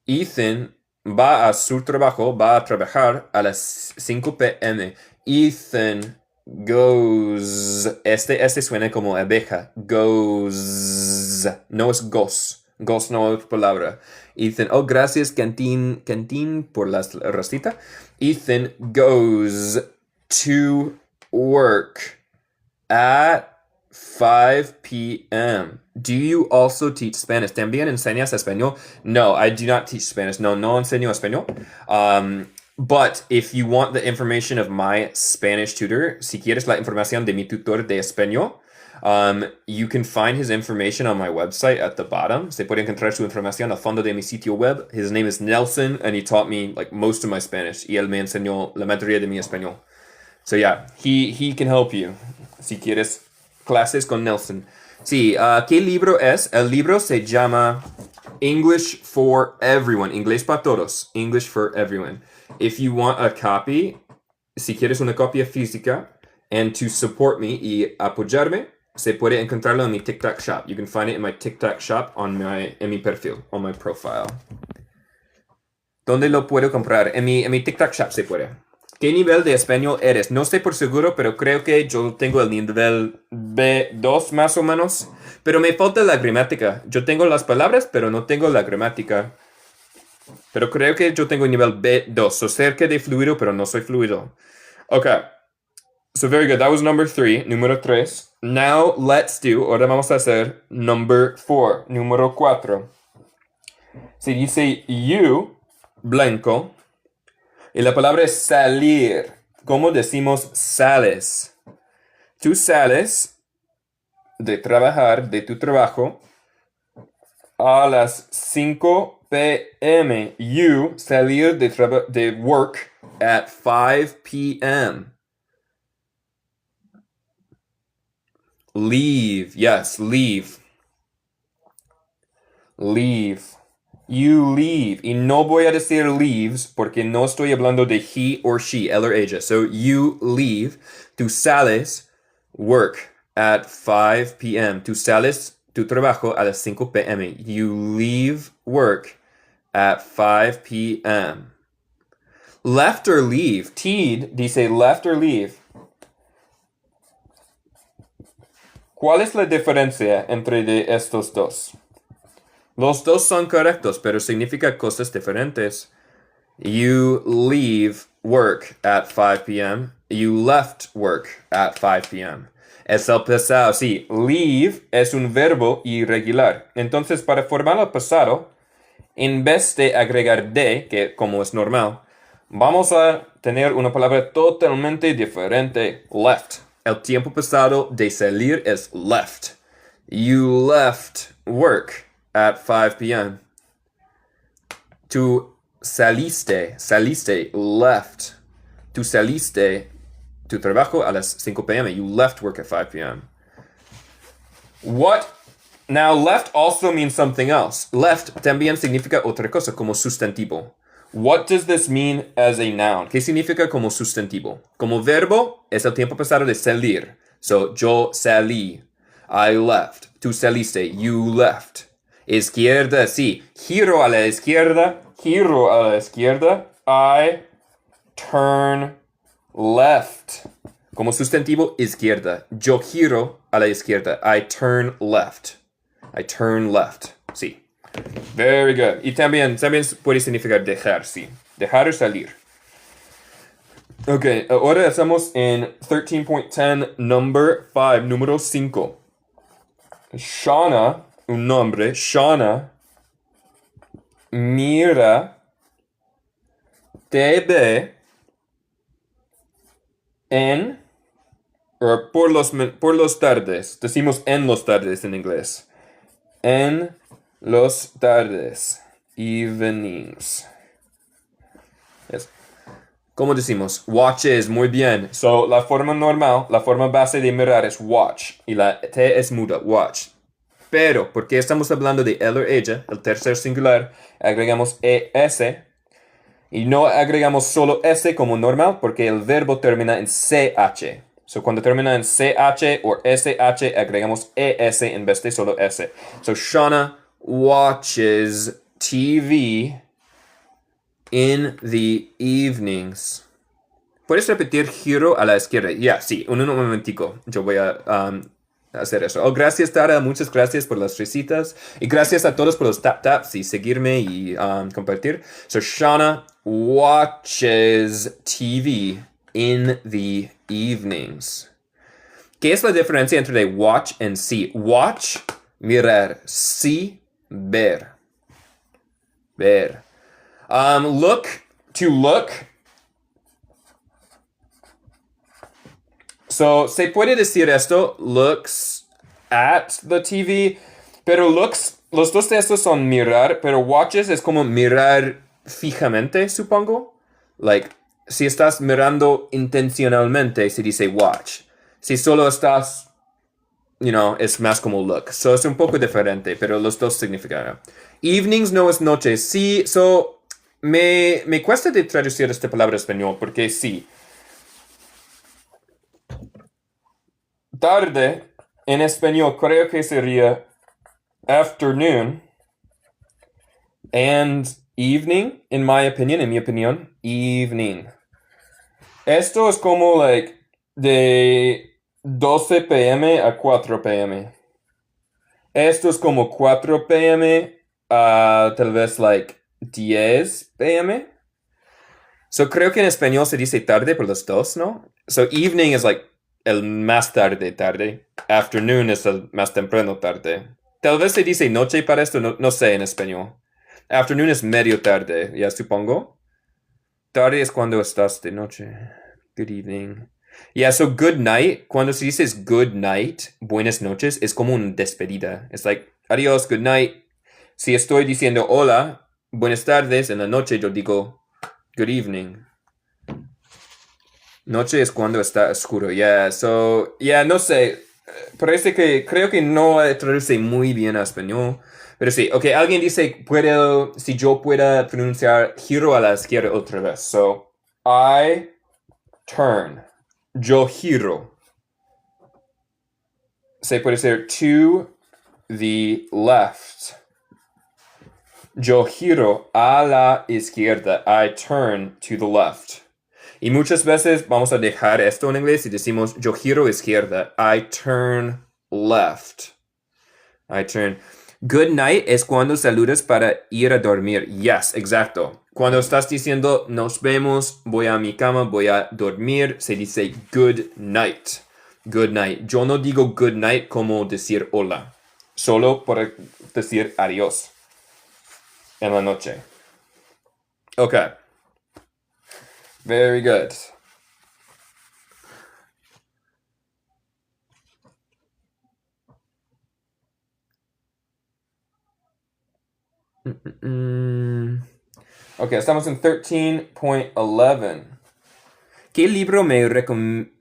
Ethan va a su trabajo, va a trabajar a las 5 p.m. Ethan goes. Este suena como abeja. Goes. No es goes. Goes no es palabra. Ethan. Oh, gracias, Cantín, por la racita. Ethan goes to work at 5 p.m. Do you also teach Spanish? ¿También enseñas español? No, I do not teach Spanish. No enseño español. But if you want the information of my Spanish tutor, si quieres la información de mi tutor de español, you can find his information on my website at the bottom. Se puede encontrar su información al fondo de mi sitio web. His name is Nelson, and he taught me like most of my Spanish. Y él me enseñó la mayoría de mi español. So yeah, he can help you si quieres clases con Nelson. Sí, ¿qué libro es? El libro se llama English for Everyone. Inglés para todos. English for Everyone. If you want a copy, si quieres una copia física, and to support me y apoyarme, se puede encontrarlo en mi TikTok shop. You can find it in my TikTok shop en mi perfil, on my profile. ¿Dónde lo puedo comprar? En mi TikTok shop se puede. ¿Qué nivel de español eres? No sé por seguro, pero creo que yo tengo el nivel B2 más o menos. Pero me falta la gramática. Yo tengo las palabras, pero no tengo la gramática. Pero creo que yo tengo el nivel B2. So cerca de fluido, pero no soy fluido. Okay. So very good. That was number 3. Número 3. Now let's do. Ahora vamos a hacer number 4. Número 4. Se dice you, blanco. Y la palabra es salir. ¿Cómo decimos sales? Tú sales de trabajar, de tu trabajo, a las 5 p.m. You salir de work at 5 p.m. Leave. Yes, leave. Leave. You leave. Y no voy a decir leaves porque no estoy hablando de he or she, él or ella. So you leave. Tú sales work at 5 p.m. Tú sales tu trabajo a las 5 p.m. You leave work at 5 p.m. Left or leave. Teed dice left or leave. ¿Cuál es la diferencia entre de estos dos? Los dos son correctos, pero significan cosas diferentes. You leave work at 5 p.m. You left work at 5 p.m. Es el pasado, sí. Leave es un verbo irregular. Entonces, para formar el pasado, en vez de agregar de, que como es normal, vamos a tener una palabra totalmente diferente. Left. El tiempo pasado de salir es left. You left work at 5 p.m. Tú saliste, left. Tú saliste tu trabajo a las 5 p.m. You left work at 5 p.m. What? Now, left also means something else. Left también significa otra cosa como sustantivo. What does this mean as a noun? ¿Qué significa como sustantivo? Como verbo es el tiempo pasado de salir. So, yo salí. I left. Tú saliste. You left. Izquierda, sí. Giro a la izquierda. Giro a la izquierda. I turn left. Como sustantivo, izquierda. Yo giro a la izquierda. I turn left. I turn left. Sí. Very good. Y también puede significar dejar, sí. Dejar o salir. Ok, ahora estamos en 13.10, number 5, número 5. Shauna, un nombre, Shauna, mira TV en o por los tardes. Decimos en los tardes en inglés. En los tardes. Evenings. Yes. ¿Cómo decimos? Watches, muy bien. So, la forma normal, la forma base de mirar es watch. Y la T es muda, watch. Pero, porque estamos hablando de él o ella, el tercer singular, agregamos ES. Y no agregamos solo S como normal, porque el verbo termina en CH. So, cuando termina en CH o SH, agregamos ES en vez de solo S. So, Shauna watches TV in the evenings. ¿Puedes repetir giro a la izquierda? Ya, sí, un momentico. Yo voy a hacer eso. Oh, gracias, Tara. Muchas gracias por las risitas. Y gracias a todos por los taps y seguirme y compartir. So, Shauna watches TV in the evenings. ¿Qué es la diferencia entre watch y see? Watch, mirar. See, ver. Ver. Look, to look. So, se puede decir esto, looks at the TV, pero looks, los dos de estos son mirar, pero watches es como mirar fijamente, supongo. Like, si estás mirando intencionalmente, se dice watch. Si solo estás, es más como look. So, es un poco diferente, pero los dos significan. Evenings no es noche. Sí, so, me cuesta de traducir esta palabra español, porque sí. Tarde, en español, creo que sería afternoon. And evening, en mi opinión, evening. Esto es como, de 12 p.m. a 4 p.m. Esto es como 4 p.m. a tal vez, 10 p.m. So, creo que en español se dice tarde por los dos, ¿no? So, evening es, el más tarde. Afternoon es el más temprano tarde. Tal vez se dice noche para esto, no sé en español. Afternoon es medio tarde, ya supongo. Tarde es cuando estás de noche. Good evening. Yeah, so good night. Cuando se dice good night, buenas noches, es como una despedida. Es adiós, good night. Si estoy diciendo hola, buenas tardes, en la noche yo digo good evening. Noche es cuando está oscuro. No sé. Creo que no traduce muy bien a español. Pero sí, ok, alguien dice, si yo pueda pronunciar giro a la izquierda otra vez. So, I turn. Yo giro. Se puede decir to the left. Yo giro a la izquierda. I turn to the left. Y muchas veces vamos a dejar esto en inglés y decimos yo giro izquierda. I turn left. I turn. Good night es cuando saludas para ir a dormir. Yes, exacto. Cuando estás diciendo nos vemos, voy a mi cama, voy a dormir, se dice good night. Good night. Yo no digo good night como decir hola. Solo por decir adiós en la noche. Okay. Very good. Ok, estamos en 13.11. ¿Qué libro me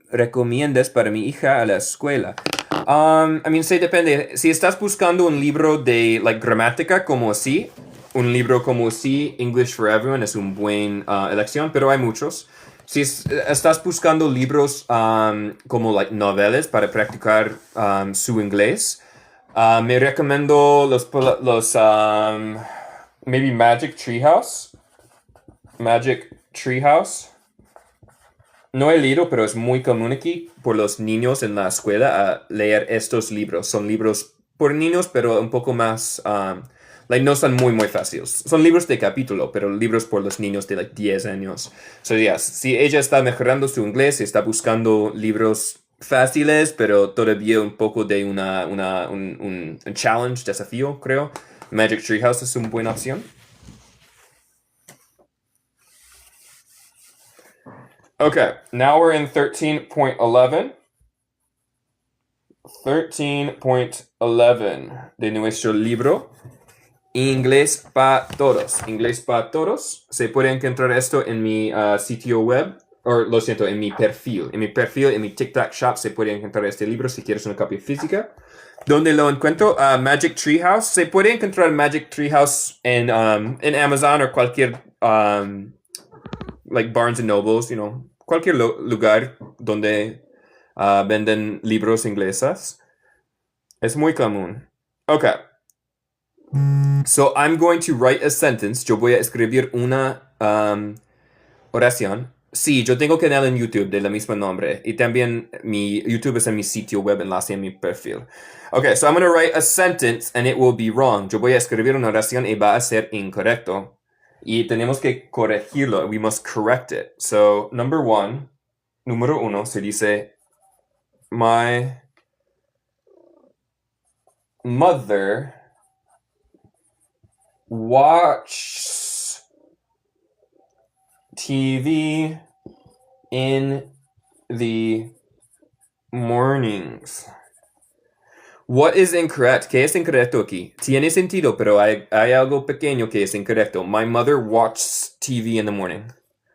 recomiendas para mi hija a la escuela? Sí, depende. Si estás buscando un libro de, gramática como sí, un libro como sí, English for Everyone es una buena elección, pero hay muchos. Si estás buscando libros como, novelas para practicar su inglés, me recomiendo maybe Magic Treehouse. Magic Treehouse. No he leído, pero es muy común aquí por los niños en la escuela a leer estos libros. Son libros por niños, pero un poco más, no son muy fáciles. Son libros de capítulo, pero libros por los niños de 10 años. So, yes, si ella está mejorando su inglés y está buscando libros fáciles, pero todavía un poco de un challenge, desafío, creo, Magic Treehouse es una buena opción. Okay, now we're in 13.11. 13.11 de nuestro libro Inglés para Todos. Inglés para Todos. Se puede encontrar esto en mi sitio web, o lo siento, en mi perfil. En mi perfil, en mi TikTok Shop se puede encontrar este libro si quieres una copia física. ¿Dónde lo encuentro? Magic Treehouse. Se puede encontrar Magic Treehouse en Amazon o cualquier Barnes and Nobles, cualquier lugar donde venden libros ingleses. Es muy común. Okay. So I'm going to write a sentence. Yo voy a escribir una oración. Sí, yo tengo canal en YouTube de la misma nombre. Y también mi YouTube es en mi sitio web, enlace en mi perfil. Okay, so I'm going to write a sentence and it will be wrong. Yo voy a escribir una oración y va a ser incorrecto. Y tenemos que corregirlo. We must correct it. So, número uno se dice my mother watches TV in the mornings. What is incorrect? ¿Qué es incorrecto aquí? Tiene sentido, pero hay algo pequeño que es incorrecto. My mother watches TV in the morning.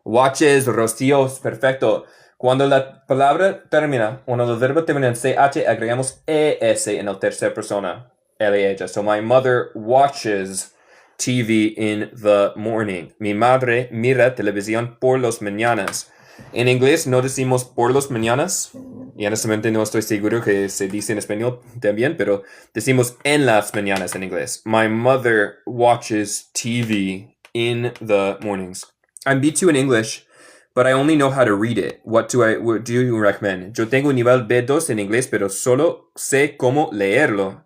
Watches, Rocío, perfecto. Cuando la palabra termina, cuando el verbo termina en CH, agregamos ES en la tercera persona. Él y ella. So my mother watches TV in the morning. Mi madre mira televisión por las mañanas. En inglés no decimos por las mañanas. Y honestamente no estoy seguro que se dice en español también, pero decimos en las mañanas en inglés. My mother watches TV in the mornings. I'm B2 in English, but I only know how to read it. What do you recommend? Yo tengo un nivel B2 en inglés, pero solo sé cómo leerlo.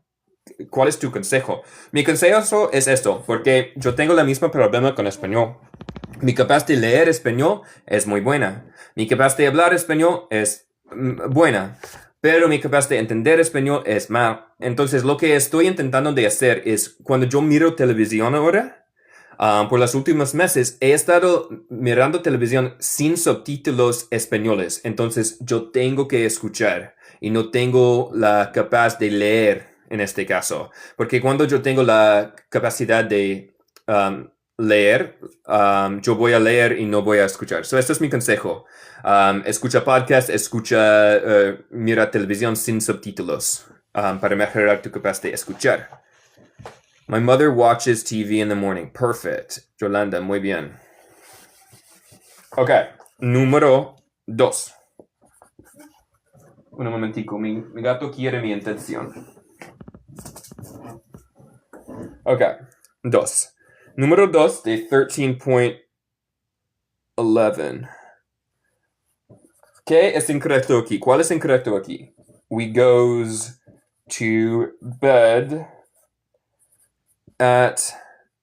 ¿Cuál es tu consejo? Mi consejo es esto, porque yo tengo la misma problema con español. Mi capacidad de leer español es muy buena. Mi capacidad de hablar español es buena. Pero mi capacidad de entender español es mal. Entonces, lo que estoy intentando de hacer es, cuando yo miro televisión ahora, por los últimos meses, he estado mirando televisión sin subtítulos españoles. Entonces, yo tengo que escuchar y no tengo la capacidad de leer en este caso. Porque cuando yo tengo la capacidad de leer, yo voy a leer y no voy a escuchar. So, este es mi consejo. Escucha podcast, mira televisión sin subtítulos para mejorar tu capacidad de escuchar. My mother watches TV in the morning. Perfect. Yolanda, muy bien. Ok, número 2. Un momentico, mi gato quiere mi atención. Ok, 2. Número 2 de 13.11. ¿Qué es incorrecto aquí? ¿Cuál es incorrecto aquí? We goes to bed at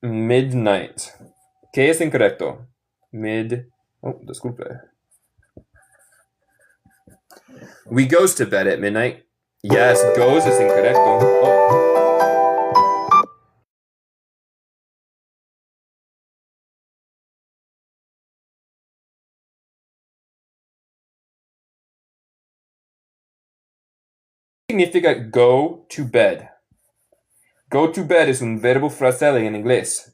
midnight. ¿Qué es incorrecto? Oh, disculpe. We goes to bed at midnight. Yes, goes es incorrecto. Oh. ¿Qué significa go to bed? Go to bed es un verbo frasal en inglés.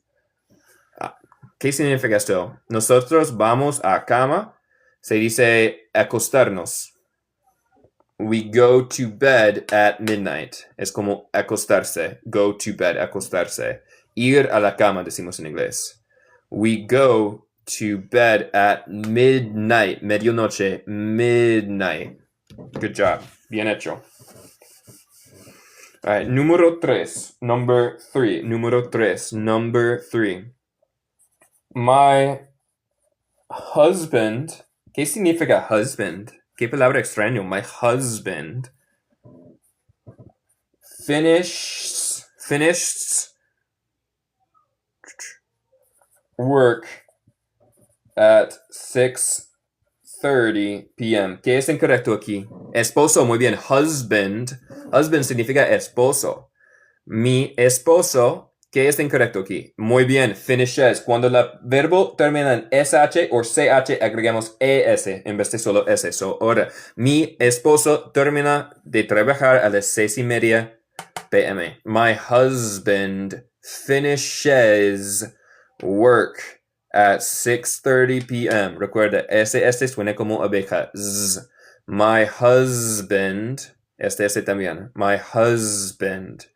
¿Qué significa esto? Nosotros vamos a cama. Se dice acostarnos. We go to bed at midnight. Es como acostarse. Go to bed, acostarse. Ir a la cama, decimos en inglés. We go to bed at midnight. Medianoche. Midnight. Good job. Bien hecho. All right, número 3. Number 3. Número 3. Number 3. My husband. ¿Qué significa husband? ¿Qué palabra extraño? My husband finished work at 6:30 p.m. ¿Qué es incorrecto aquí? Esposo, muy bien. Husband. Husband significa esposo. Mi esposo. ¿Qué es incorrecto aquí? Muy bien. Finishes. Cuando el verbo termina en SH o CH, agregamos ES en vez de solo S. So, ahora, mi esposo termina de trabajar a las 6:30 p.m. My husband finishes work at 6:30 p.m. Recuerda, SS suena como abeja. Z. My husband, S también. My husband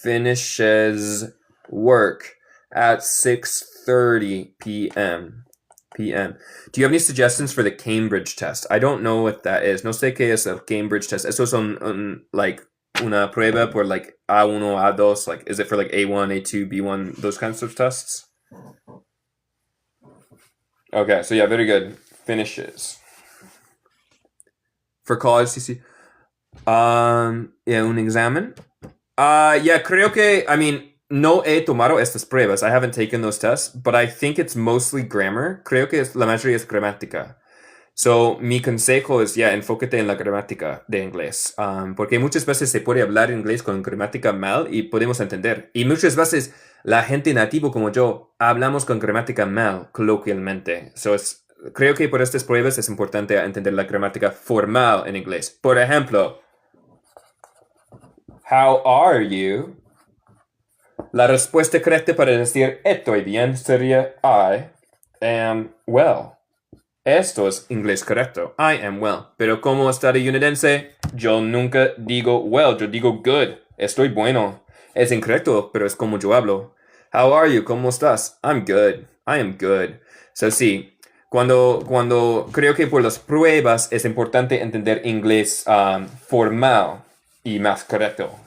finishes work at 6:30 p.m. Do you have any suggestions for the Cambridge test? I don't know what that is. No sé qué es el Cambridge test. Eso son like una prueba por like A1, A2. Like, is it for like A1, A2, B1, those kinds of tests? Okay, so yeah, very good. Finishes. For college, CC. Yeah, un examen. Yeah, creo que, no he tomado estas pruebas. I haven't taken those tests, but I think it's mostly grammar. Creo que la mayoría es gramática. So, mi consejo es, enfócate en la gramática de inglés. Porque muchas veces se puede hablar inglés con gramática mal y podemos entender. Y muchas veces la gente nativo como yo hablamos con gramática mal, coloquialmente. So, creo que por estas pruebas es importante entender la gramática formal en inglés. Por ejemplo, how are you? La respuesta correcta para decir estoy bien sería I am well. Esto es inglés correcto. I am well. Pero como estadounidense, yo nunca digo well, yo digo good. Estoy bueno. Es incorrecto, pero es como yo hablo. How are you? ¿Cómo estás? I'm good. I am good. So sí, cuando creo que por las pruebas es importante entender inglés formal y más correcto.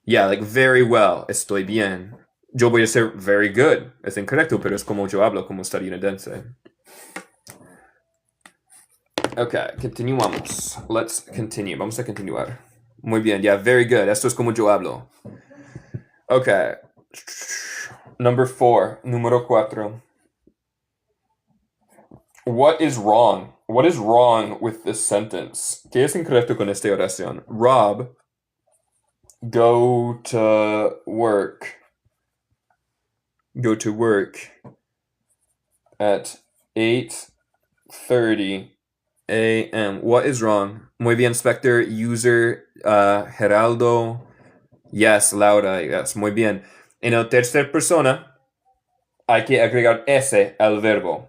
Yeah, like very well. Estoy bien. Yo voy a ser very good. Es incorrecto, pero es como yo hablo como estadounidense. Ok, continuamos. Let's continue. Vamos a continuar. Muy bien, very good. Esto es como yo hablo. Ok. Number 4. Número 4. What is wrong? What is wrong with this sentence? ¿Qué es incorrecto con esta oración? Rob, go to work. Go to work at 8:30 a.m. What is wrong? Muy bien, Spectre. User, Geraldo. Yes, Laura. Yes, muy bien. En la tercera persona hay que agregar S al verbo.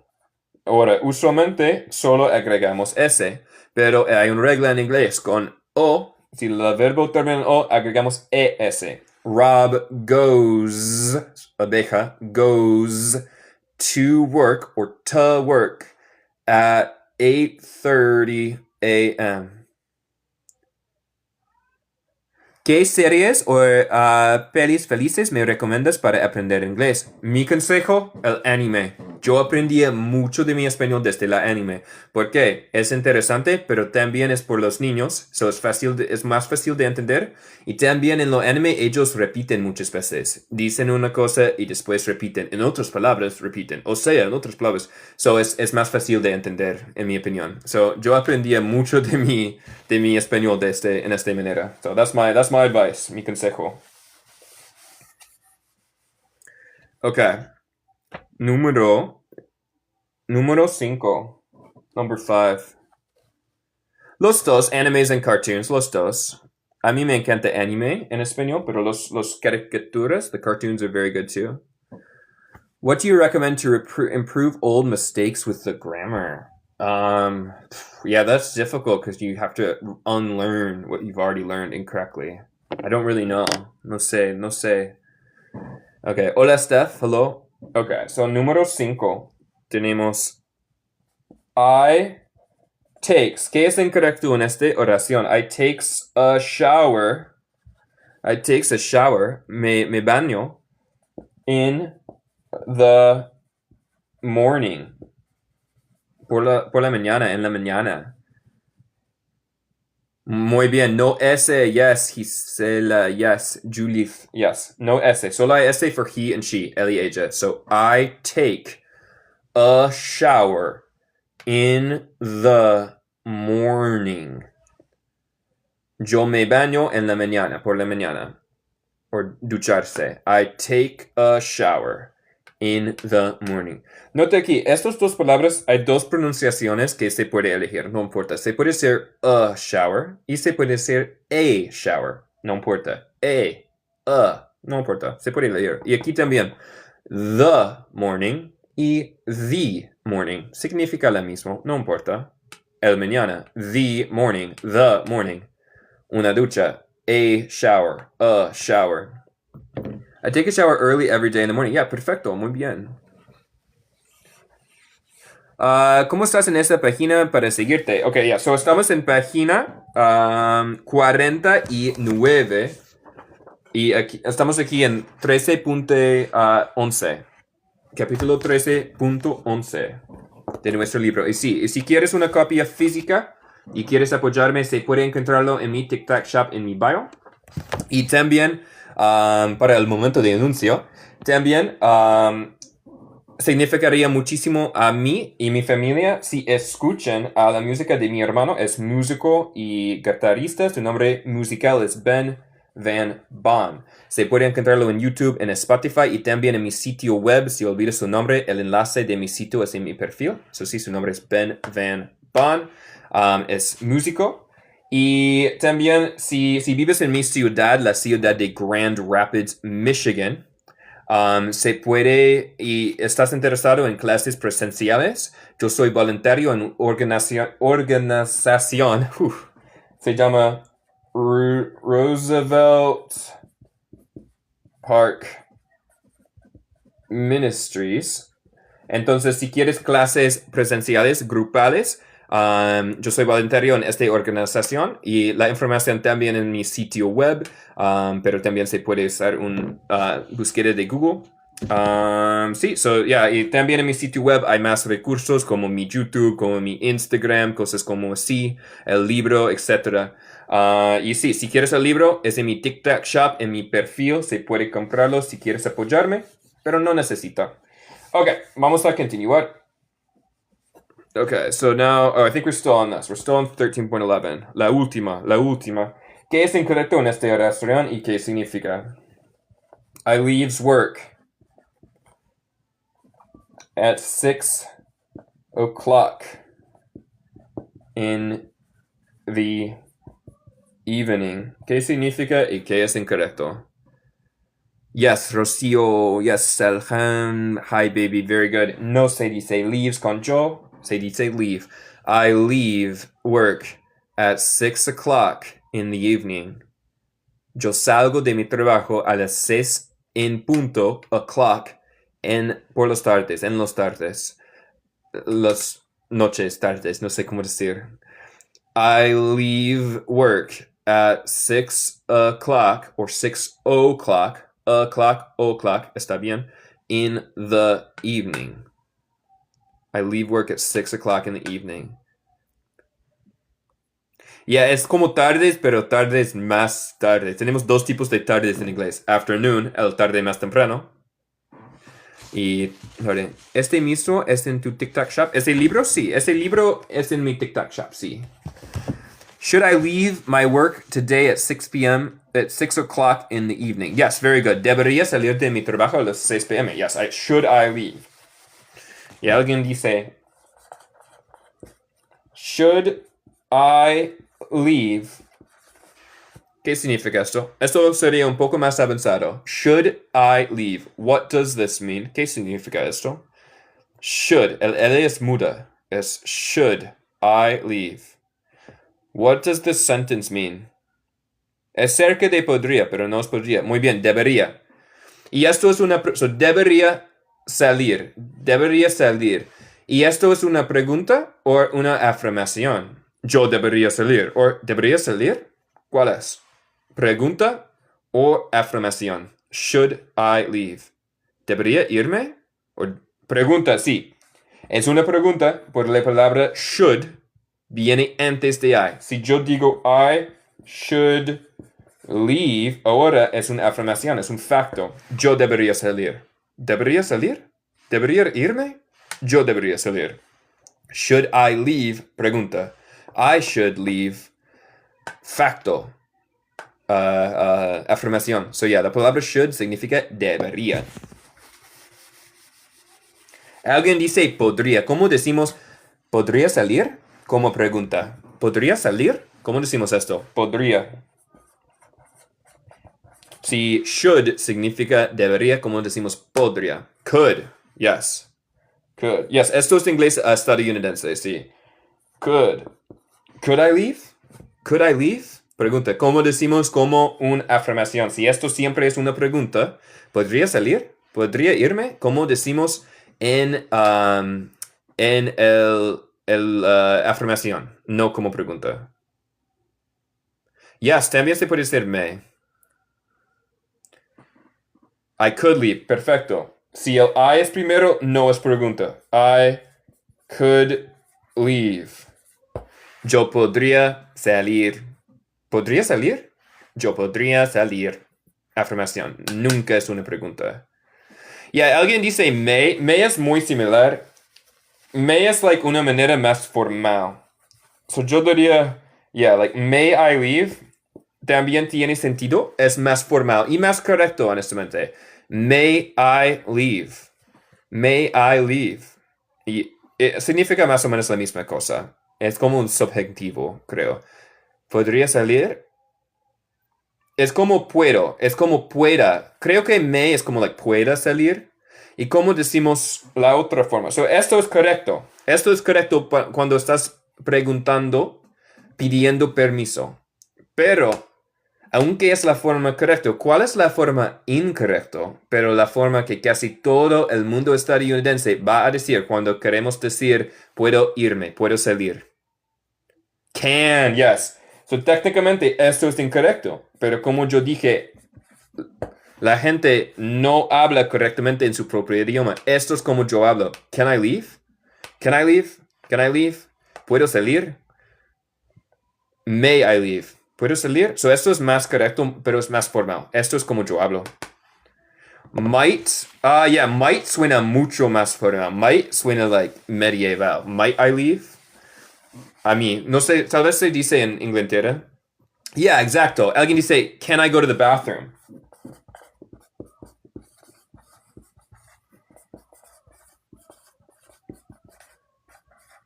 Ahora, usualmente solo agregamos S, pero hay una regla en inglés con O. Si el verbo termina en O, agregamos ES. Rob goes, abeja, goes to work or to work at 8:30 a.m. ¿Qué series o pelis felices me recomiendas para aprender inglés? Mi consejo, el anime. Yo aprendí mucho de mi español desde la anime. ¿Por qué? Es interesante, pero también es por los niños. Es más fácil de entender. Y también en lo anime ellos repiten muchas veces. Dicen una cosa y después repiten. En otras palabras repiten. O sea, en otras palabras. Es más fácil de entender, en mi opinión. Yo aprendí mucho de mi español en esta manera. That's my advice, mi consejo. Ok. Número 5. Number 5. Los dos, animes and cartoons, los dos. A mí me encanta anime en español, pero los caricaturas, the cartoons are very good too. What do you recommend to improve old mistakes with the grammar? Yeah, that's difficult because you have to unlearn what you've already learned incorrectly. I don't really know. No sé. Okay, hola Steph, hello. Okay, so número 5 tenemos I takes. ¿Qué es incorrecto en esta oración? I takes a shower. I takes a shower. Me baño in the morning. Por la mañana, en la mañana. Muy bien, no S, yes, Gisela, yes, Judith, yes. No S, solo hay S for he and she, él y ella. So, I take a shower in the morning. Yo me baño en la mañana, por la mañana. Or ducharse. I take a shower in the morning. Nota aquí, estas dos palabras hay dos pronunciaciones que se puede elegir, no importa. Se puede ser a shower y se puede ser a shower, no importa. No importa, se puede elegir. Y aquí también, the morning y the morning significa lo mismo, no importa. El mañana, the morning. Una ducha, a shower. I take a shower early every day in the morning. Yeah, perfecto, muy bien. ¿Cómo estás en esta página para seguirte? Ok, ya, so estamos en página 49 y estamos aquí en 13.11. Capítulo 13.11 de nuestro libro. Y sí, y si quieres una copia física y quieres apoyarme, se puede encontrarlo en mi TikTok shop en mi bio. Y también, para el momento de anuncio, también significaría muchísimo a mí y mi familia si escuchan a la música de mi hermano. Es músico y guitarrista. Su nombre musical es Ben Van Bon. Se puede encontrarlo en YouTube, en Spotify y también en mi sitio web. Si olvidas su nombre, el enlace de mi sitio es en mi perfil. Eso sí, su nombre es Ben Van Bon. Es músico. Y también, si vives en mi ciudad, la ciudad de Grand Rapids, Michigan, se puede, y estás interesado en clases presenciales, yo soy voluntario en organización, se llama Roosevelt Park Ministries. Entonces, si quieres clases presenciales, grupales, yo soy voluntario en esta organización y la información también en mi sitio web, pero también se puede usar un búsqueda de Google. Sí, y también en mi sitio web hay más recursos como mi YouTube, como mi Instagram, cosas como así, el libro, etc. Y sí, si quieres el libro, es en mi TikTok shop, en mi perfil, se puede comprarlo si quieres apoyarme, pero no necesita. Ok, vamos a continuar. Okay, so now, I think we're still on this. We're still on 13.11. La última. ¿Qué es incorrecto en esta oración y qué significa? I leaves work at 6 o'clock in the evening. ¿Qué significa y qué es incorrecto? Yes, Rocío. Yes, Selhan. Hi, baby. Very good. No se dice leaves con yo. Se dice leave. I leave work at 6 o'clock in the evening. Yo salgo de mi trabajo a las 6 en punto, o'clock, por las tardes, en los tardes. Las noches, tardes, no sé cómo decir. I leave work at 6 o'clock, or 6 o'clock, o'clock, está bien, in the evening. I leave work at 6 o'clock in the evening. Ya, es como tardes, pero tardes más tarde. Tenemos dos tipos de tardes en inglés. Afternoon, el tarde más temprano. Y, este mismo es en tu TikTok shop. ¿Ese libro? Sí. Ese libro es en mi TikTok shop, sí. Should I leave my work today at 6 p.m. at 6 o'clock in the evening? Yes, very good. Debería salir de mi trabajo a las 6 p.m. Yes, should I leave? Y alguien dice, should I leave? ¿Qué significa esto? Esto sería un poco más avanzado. Should I leave? What does this mean? ¿Qué significa esto? Should. El L es muda. Es should I leave? What does this sentence mean? Es cerca de podría, pero no es podría. Muy bien, debería. Y esto es una... debería salir. Debería salir. ¿Y esto es una pregunta o una afirmación? Yo debería salir. ¿O debería salir? ¿Cuál es? ¿Pregunta o afirmación? Should I leave? ¿Debería irme? ¿O pregunta, sí. Es una pregunta por la palabra should viene antes de I. Si yo digo I should leave, ahora es una afirmación, es un facto. Yo debería salir. ¿Debería salir? ¿Debería irme? Yo debería salir. Should I leave? Pregunta. I should leave. Facto. Afirmación. So yeah, la palabra should significa debería. Alguien dice podría. ¿Cómo decimos podría salir? Como pregunta. ¿Podría salir? ¿Cómo decimos esto? Podría. Si should significa debería, ¿cómo decimos podría? Could. Yes. Could. Yes, esto es inglés estadounidense, sí. Could. Could I leave? Could I leave? Pregunta. ¿Cómo decimos como una afirmación? Si esto siempre es una pregunta, ¿podría salir? ¿Podría irme? ¿Cómo decimos en el afirmación? No como pregunta. Yes, también se puede decir may. I could leave. Perfecto. Si el I es primero, no es pregunta. I could leave. Yo podría salir. ¿Podría salir? Yo podría salir. Afirmación. Nunca es una pregunta. Alguien dice may. May es muy similar. May es like una manera más formal. So yo diría, like may I leave? También tiene sentido. Es más formal y más correcto, honestamente. May I leave? May I leave? Y significa más o menos la misma cosa. Es como un subjetivo, creo. ¿Podría salir? Es como puedo. Es como pueda. Creo que may es como like pueda salir. Y como decimos la otra forma. So, esto es correcto. Esto es correcto cuando estás preguntando, pidiendo permiso. Pero, aunque es la forma correcta, ¿cuál es la forma incorrecta? Pero la forma que casi todo el mundo estadounidense va a decir cuando queremos decir puedo irme, puedo salir. Can, yes. So, técnicamente esto es incorrecto. Pero como yo dije, la gente no habla correctamente en su propio idioma. Esto es como yo hablo. Can I leave? Can I leave? Can I leave? ¿Puedo salir? May I leave? ¿Puedo salir? So esto es más correcto, pero es más formal. Esto es como yo hablo. Might. Might suena mucho más formal. Might suena like medieval. Might I leave? A mí, no sé, tal vez se dice en Inglaterra. Exacto. Alguien dice, can I go to the bathroom?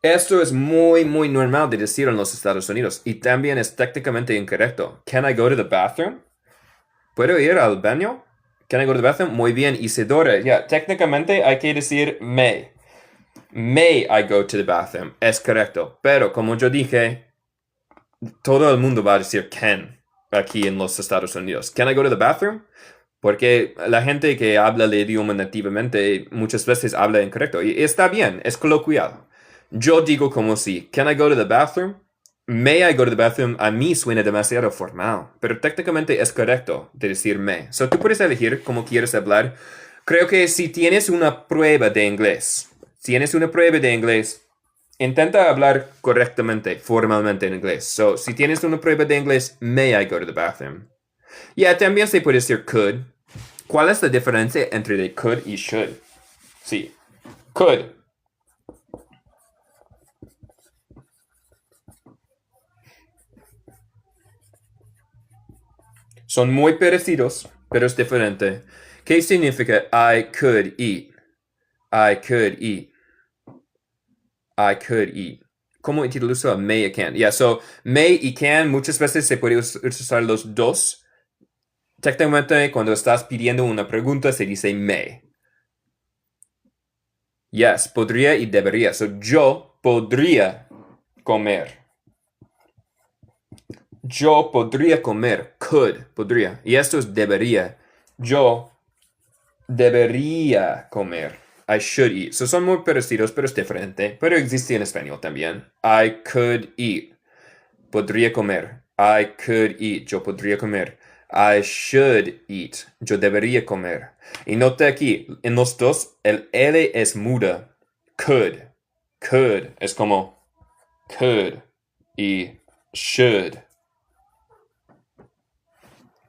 Esto es muy, muy normal de decir en los Estados Unidos y también es técnicamente incorrecto. Can I go to the bathroom? ¿Puedo ir al baño? Can I go to the bathroom? Muy bien, Isidora. Técnicamente hay que decir may. May I go to the bathroom? Es correcto. Pero como yo dije, todo el mundo va a decir can aquí en los Estados Unidos. Can I go to the bathroom? Porque la gente que habla el idioma nativamente muchas veces habla incorrecto. Y está bien, es coloquial. Yo digo como si, can I go to the bathroom? May I go to the bathroom? A mí suena demasiado formal, pero técnicamente es correcto de decir may. So tú puedes elegir cómo quieres hablar. Creo que si tienes una prueba de inglés, tienes una prueba de inglés, intenta hablar correctamente, formalmente en inglés. So, si tienes una prueba de inglés, may I go to the bathroom? También se puede decir could. ¿Cuál es la diferencia entre de could y should? Sí, could. Son muy parecidos, pero es diferente. ¿Qué significa I could eat? I could eat. I could eat. ¿Cómo utilizo a may y can? So may y can muchas veces se puede usar los dos. Técnicamente, cuando estás pidiendo una pregunta, se dice may. Yes, podría y debería. So, yo podría comer. Yo podría comer. Could, podría. Y esto es debería. Yo debería comer. I should eat. So son muy parecidos, pero es diferente. Pero existe en español también. I could eat. Podría comer. I could eat. Yo podría comer. I should eat. Yo debería comer. Y nota aquí, en los dos, el L es muda. Could. Could. Es como could. Y should.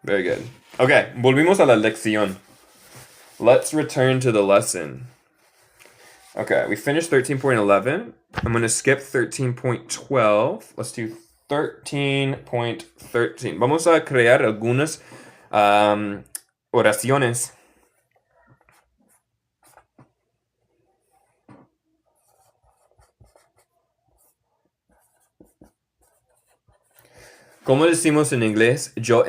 Very good. Okay, volvimos a la lección. Let's return to the lesson. Okay, we finished 13.11. I'm going to skip 13.12. Let's do 13.13. Vamos a crear algunas oraciones. ¿Cómo decimos en inglés? Yo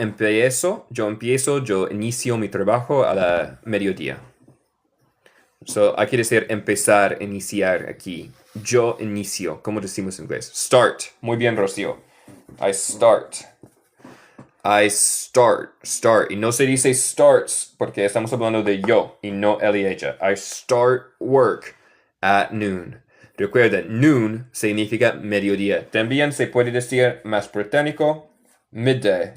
inicio mi trabajo a la mediodía. So, hay que decir empezar, iniciar aquí. Yo inicio. ¿Cómo decimos en inglés? Start. Muy bien, Rocío. I start. I start. Start. Y no se dice starts porque estamos hablando de yo y no él y ella. I start work at noon. Recuerda, noon significa mediodía. También se puede decir más británico, midday.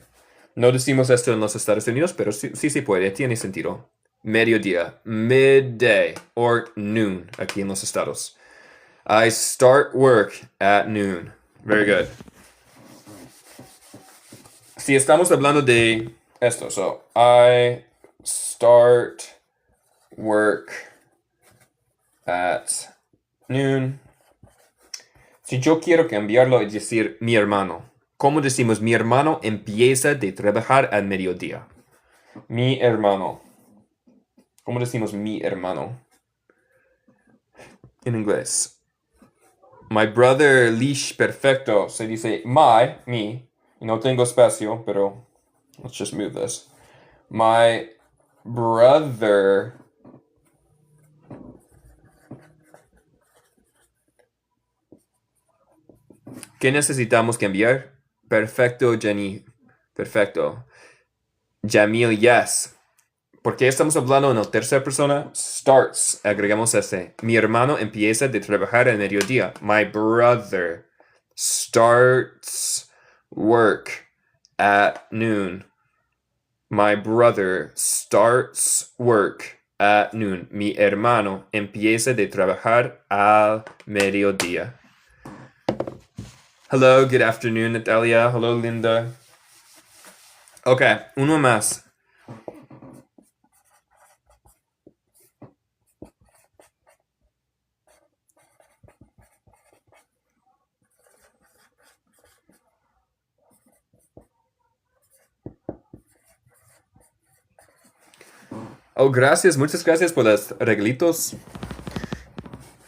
No decimos esto en los Estados Unidos, pero sí se puede. Tiene sentido. Mediodía, midday, or noon, aquí en los estados. I start work at noon. Very good. Si estamos hablando de esto, so, I start work at noon. Si yo quiero cambiarlo y decir mi hermano, ¿cómo decimos mi hermano empieza de trabajar al mediodía? Mi hermano. ¿Cómo decimos mi hermano? En inglés. My brother leash perfecto. Se dice my, me. Y no tengo espacio, pero let's just move this. My brother ¿Qué necesitamos cambiar? Perfecto, Jenny. Perfecto. Jamil, yes. ¿Por qué estamos hablando en la tercera persona? Starts. Agregamos ese. Mi hermano empieza de trabajar al mediodía. My brother starts work at noon. My brother starts work at noon. Mi hermano empieza de trabajar al mediodía. Hello, good afternoon, Natalia. Hello, Linda. Okay, uno más. Oh, gracias, muchas gracias por los regalitos.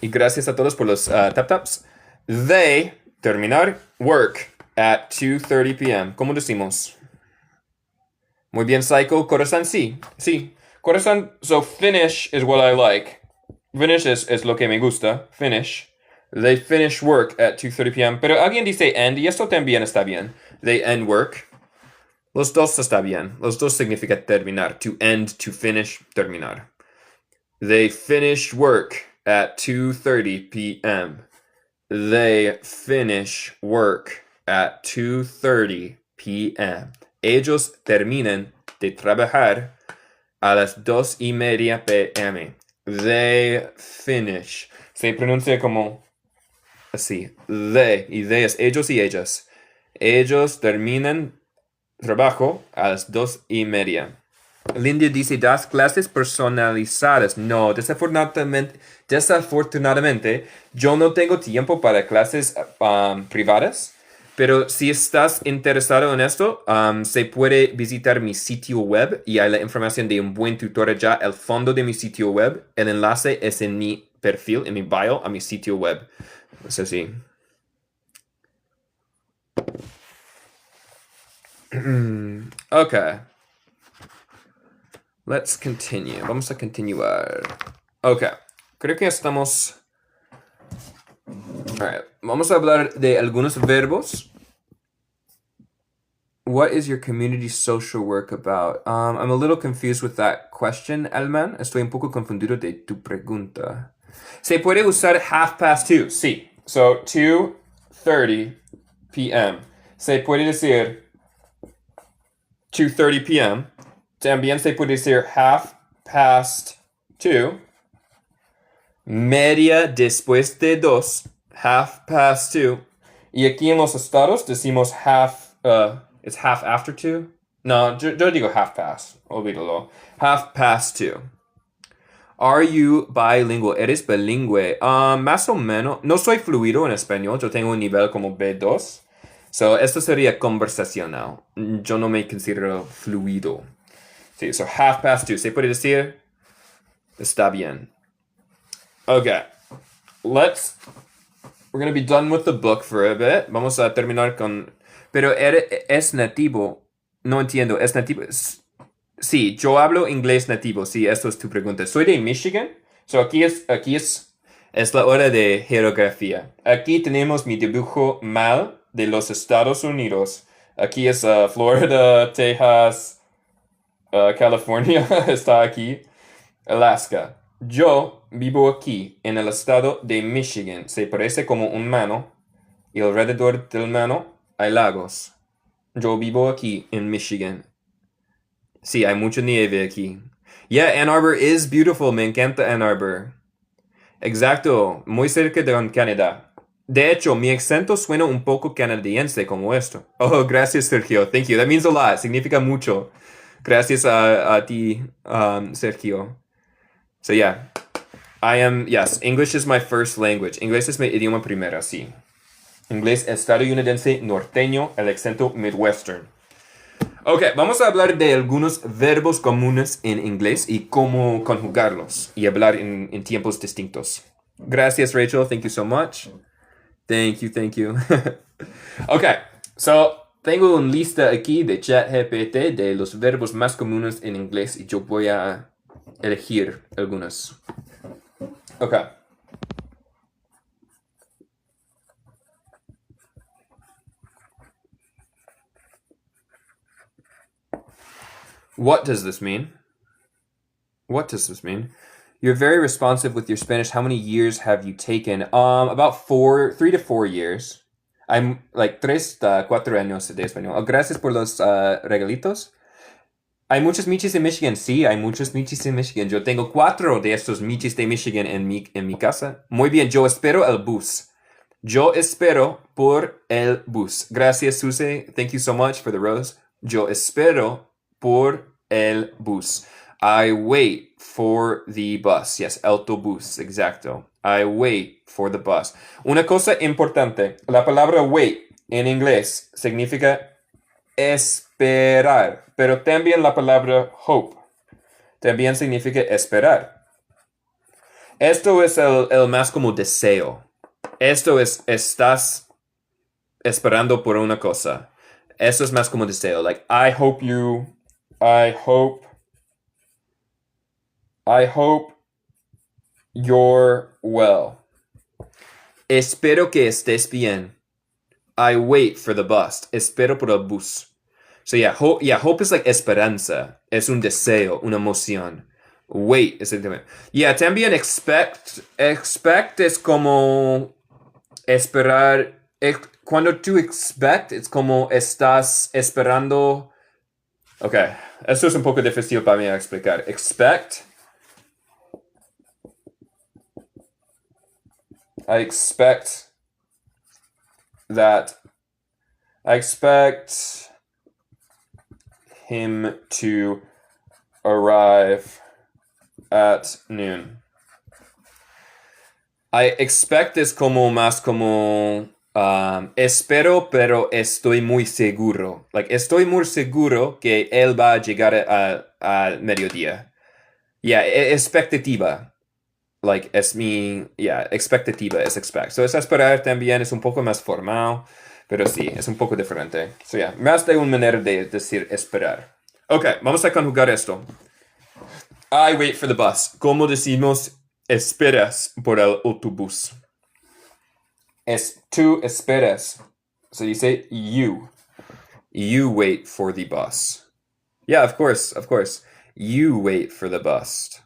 Y gracias a todos por los tap-taps. They terminar work at 2:30 p.m. ¿Cómo decimos? Muy bien, Psycho. Corazón, sí. Sí. Corazón, so finish is what I like. Finish es lo que me gusta. Finish. They finish work at 2:30 p.m. Pero alguien dice end y esto también está bien. They end work. Los dos está bien. Los dos significa terminar. To end, to finish, terminar. They finish work at 2:30 p.m. They finish work at 2:30 p.m. Ellos terminan de trabajar a las 2:30 p.m. They finish. Se pronuncia como así. Y de es ellos y ellas. Ellos terminan trabajo a las 2:30. Linda dice, ¿das clases personalizadas? No, desafortunadamente, yo no tengo tiempo para clases privadas, pero si estás interesado en esto, se puede visitar mi sitio web y hay la información de un buen tutor allá al fondo de mi sitio web. El enlace es en mi perfil, en mi bio, a mi sitio web. Es así. Ok. Let's continue. Vamos a continuar. Ok. Creo que estamos... Alright. Vamos a hablar de algunos verbos. What is your community social work about? I'm a little confused with that question, Alman. Estoy un poco confundido de tu pregunta. Se puede usar 2:30. Sí. So, 2:30 p.m. Se puede decir 2:30 p.m. También se puede decir 2:30. Media después de 2. 2:30. Y aquí en los estados decimos it's 2:30. No, yo digo 2:30. Olvídalo. 2:30. Are you bilingual? ¿Eres bilingüe? Más o menos. No soy fluido en español. Yo tengo un nivel como B2. So, esto sería conversacional. Yo no me considero fluido. Sí, so 2:30. ¿Se puede decir? Está bien. Okay. We're gonna be done with the book for a bit. Vamos a terminar con... Pero es nativo. No entiendo. ¿Es nativo? Sí, yo hablo inglés nativo. Sí, esto es tu pregunta. Soy de Michigan. So aquí es la hora de geografía. Aquí tenemos mi dibujo mal de los Estados Unidos. Aquí es Florida, Texas, California está aquí. Alaska. Yo vivo aquí, en el estado de Michigan. Se parece como un mano. Y alrededor del mano hay lagos. Yo vivo aquí, en Michigan. Sí, hay mucha nieve aquí. Yeah, Ann Arbor is beautiful. Me encanta Ann Arbor. Exacto, muy cerca de Canadá. De hecho, mi acento suena un poco canadiense como esto. Oh, gracias, Sergio. Thank you. That means a lot. Significa mucho. Gracias a ti, Sergio. So yeah, yes, English is my first language. Inglés es mi idioma primero, sí. Inglés estadounidense norteño, el acento midwestern. Ok, vamos a hablar de algunos verbos comunes en inglés y cómo conjugarlos y hablar en tiempos distintos. Gracias, Rachel. Thank you so much. Thank you. Ok, so tengo una lista aquí de ChatGPT de los verbos más comunes en inglés y yo voy a elegir algunos. Ok. What does this mean? What does this mean? You're very responsive with your Spanish. How many years have you taken? About 3 to 4 years. I'm like 3 a 4 años de español. Oh, gracias por los regalitos. Hay muchos michis en Michigan. Sí, hay muchos michis en Michigan. Yo tengo 4 de estos michis de Michigan en mi casa. Muy bien, yo espero el bus. Yo espero por el bus. Gracias, Suse. Thank you so much for the rose. Yo espero por el bus. I wait for the bus. Yes, autobús, exacto. I wait for the bus. Una cosa importante, la palabra wait en inglés significa esperar, pero también la palabra hope también significa esperar. Esto es el más como deseo. Esto es, estás esperando por una cosa. Esto es más como deseo. Like, I hope you're well. Espero que estés bien. I wait for the bus. Espero por el bus. So yeah, hope is like esperanza. Es un deseo, una emoción. Wait es el tema. Yeah, también expect es como esperar. Cuando tú expect, es como estás esperando. Ok, esto es un poco difícil para mí explicar. Expect I expect him to arrive at noon. I expect es como más como espero, pero estoy muy seguro. Like, estoy muy seguro que él va a llegar al mediodía. Yeah, expectativa. Like, es mi... Yeah, expectativa es expect. So, es esperar también es un poco más formal, pero sí, es un poco diferente. So, yeah, más de una manera de decir esperar. Ok, vamos a conjugar esto. I wait for the bus. ¿Cómo decimos esperas por el autobús? Tú esperas. So you say you. You wait for the bus. Yeah, of course. You wait for the bus.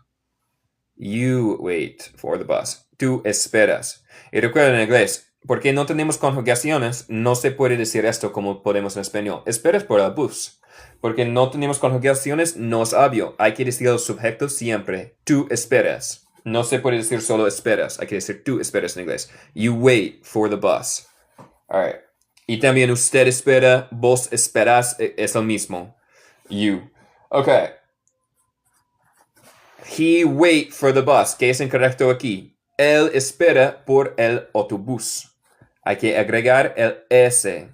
You wait for the bus. Tú esperas. Y recuerda en inglés, porque no tenemos conjugaciones, no se puede decir esto como podemos en español. Esperas por el bus. Porque no tenemos conjugaciones, no es obvio. Hay que decir el sujeto siempre. Tú esperas. No se puede decir solo esperas. Hay que decir tú esperas en inglés. You wait for the bus. All right. Y también usted espera, vos esperas, es el mismo. You. Okay. He wait for the bus. ¿Qué es incorrecto aquí? Él espera por el autobús. Hay que agregar el S.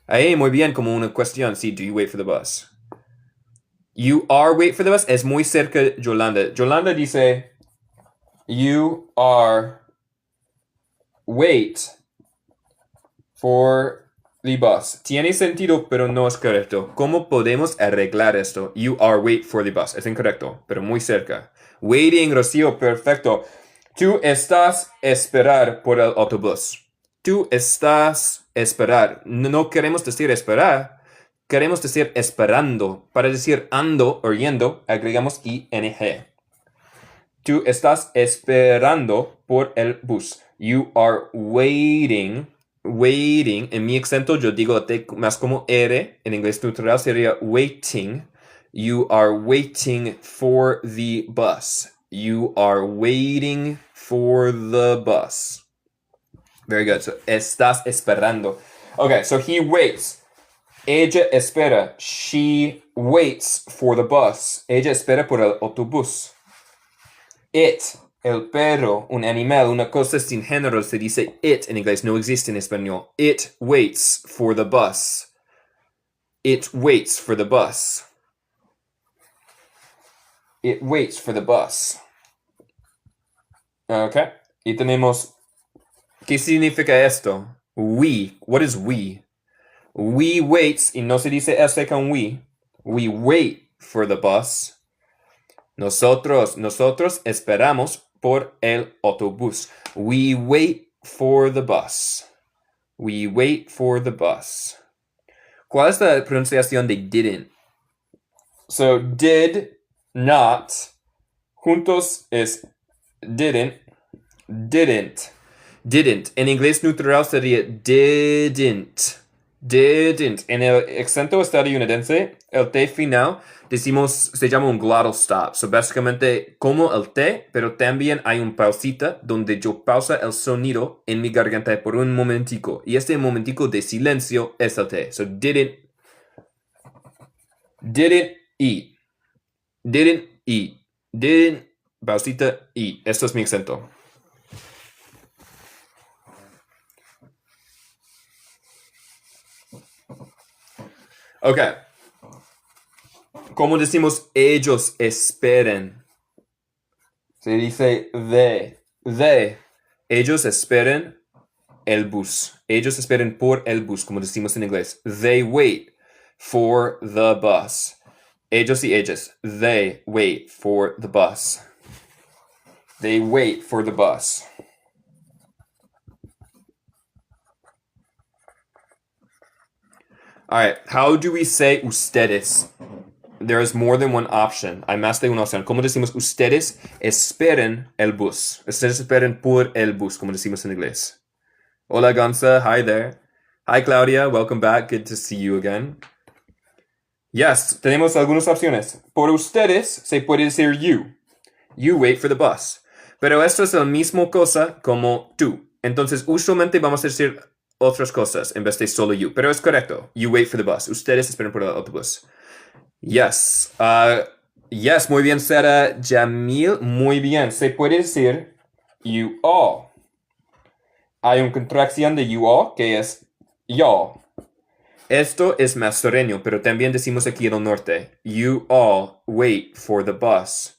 Ahí, muy bien, como una cuestión. Sí, do you wait for the bus? You are wait for the bus. Es muy cerca de Yolanda. Yolanda dice, you are wait for the bus. Tiene sentido, pero no es correcto. ¿Cómo podemos arreglar esto? You are wait for the bus. Es incorrecto, pero muy cerca. Waiting, Rocío, perfecto. Tú estás esperar por el autobús. Tú estás esperar. No queremos decir esperar. Queremos decir esperando. Para decir ando o yendo, agregamos ing. Tú estás esperando por el bus. You are waiting. Waiting. En mi acento yo digo T más como R. En inglés neutral sería waiting. You are waiting for the bus. You are waiting for the bus. Very good. So, estás esperando. Okay, so he waits. Ella espera. She waits for the bus. Ella espera por el autobús. It, el perro, un animal, una cosa sin género, se dice it en inglés, no existe en español. It waits for the bus. It waits for the bus. It waits for the bus. Okay. Y tenemos, ¿qué significa esto? We. What is we? We waits, y no se dice S con we. We wait for the bus. Nosotros esperamos por el autobús. We wait for the bus. We wait for the bus. ¿Cuál es la pronunciación de didn't? So, did, not. Juntos es didn't. En inglés neutral sería didn't. En el acento estadounidense, el T final, decimos, se llama un glottal stop. So, básicamente, como el T, pero también hay un pausita donde yo pausa el sonido en mi garganta por un momentico. Y este momentico de silencio es el T. So, didn't eat. Didn't, pausita, eat. Esto es mi acento. Ok. ¿Cómo decimos ellos esperen? Se dice they. Ellos esperen el bus. Ellos esperen por el bus, como decimos en inglés. They wait for the bus. Ellos y ellas. They wait for the bus. They wait for the bus. All right, how do we say ustedes? There is more than one option. Hay más de una opción. ¿Cómo decimos ustedes esperen el bus? Ustedes esperen por el bus, como decimos en inglés. Hola, Gonza. Hi there. Hi, Claudia. Welcome back. Good to see you again. Yes, tenemos algunas opciones. Por ustedes se puede decir you. You wait for the bus. Pero esto es la misma cosa como tú. Entonces, usualmente vamos a decir otras cosas en vez de solo you. Pero es correcto. You wait for the bus. Ustedes esperan por el autobús. Yes. Yes, muy bien, Sara. Jamil, muy bien. Se puede decir you all. Hay una contracción de you all que es y'all. Esto es más sureño, pero también decimos aquí en el norte. You all wait for the bus.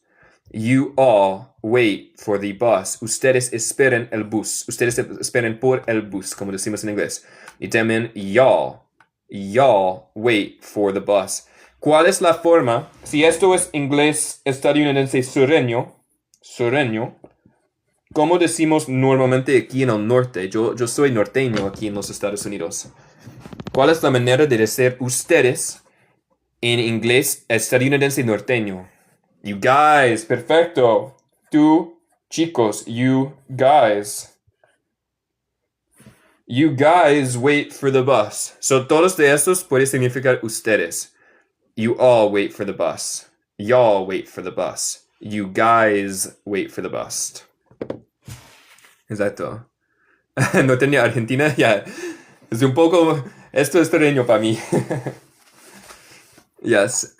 You all wait for the bus. Ustedes esperen el bus. Ustedes esperen por el bus, como decimos en inglés. Y también y'all. Y'all wait for the bus. ¿Cuál es la forma? Si esto es inglés estadounidense sureño, ¿cómo decimos normalmente aquí en el norte? Yo soy norteño aquí en los Estados Unidos. ¿Cuál es la manera de decir ustedes en inglés estadounidense norteño? You guys, perfecto. Tú, chicos, you guys. You guys wait for the bus. So todos de estos puede significar ustedes. You all wait for the bus. Y'all wait for the bus. You guys wait for the bus. Exacto. No tenía Argentina, ya. Es un poco... Esto es terreno para mí. Yes.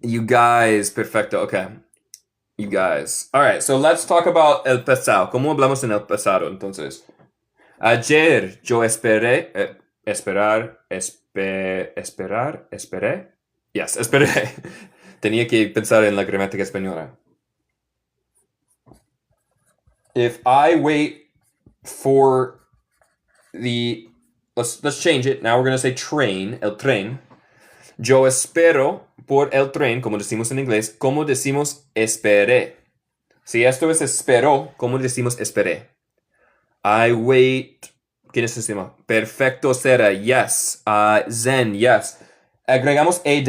You guys. Perfecto. Okay. You guys. All right. So let's talk about el pasado. ¿Cómo hablamos en el pasado, entonces? Ayer yo esperé... esperé. Yes, esperé. Tenía que pensar en la gramática española. If I wait for the... Let's change it. Now we're going to say train, el tren. Yo espero por el tren, como decimos en inglés. ¿Cómo decimos esperé? Si esto es espero, ¿cómo decimos esperé? I wait. ¿Quién es este? Perfecto será. Yes. Zen. Yes. Agregamos ed.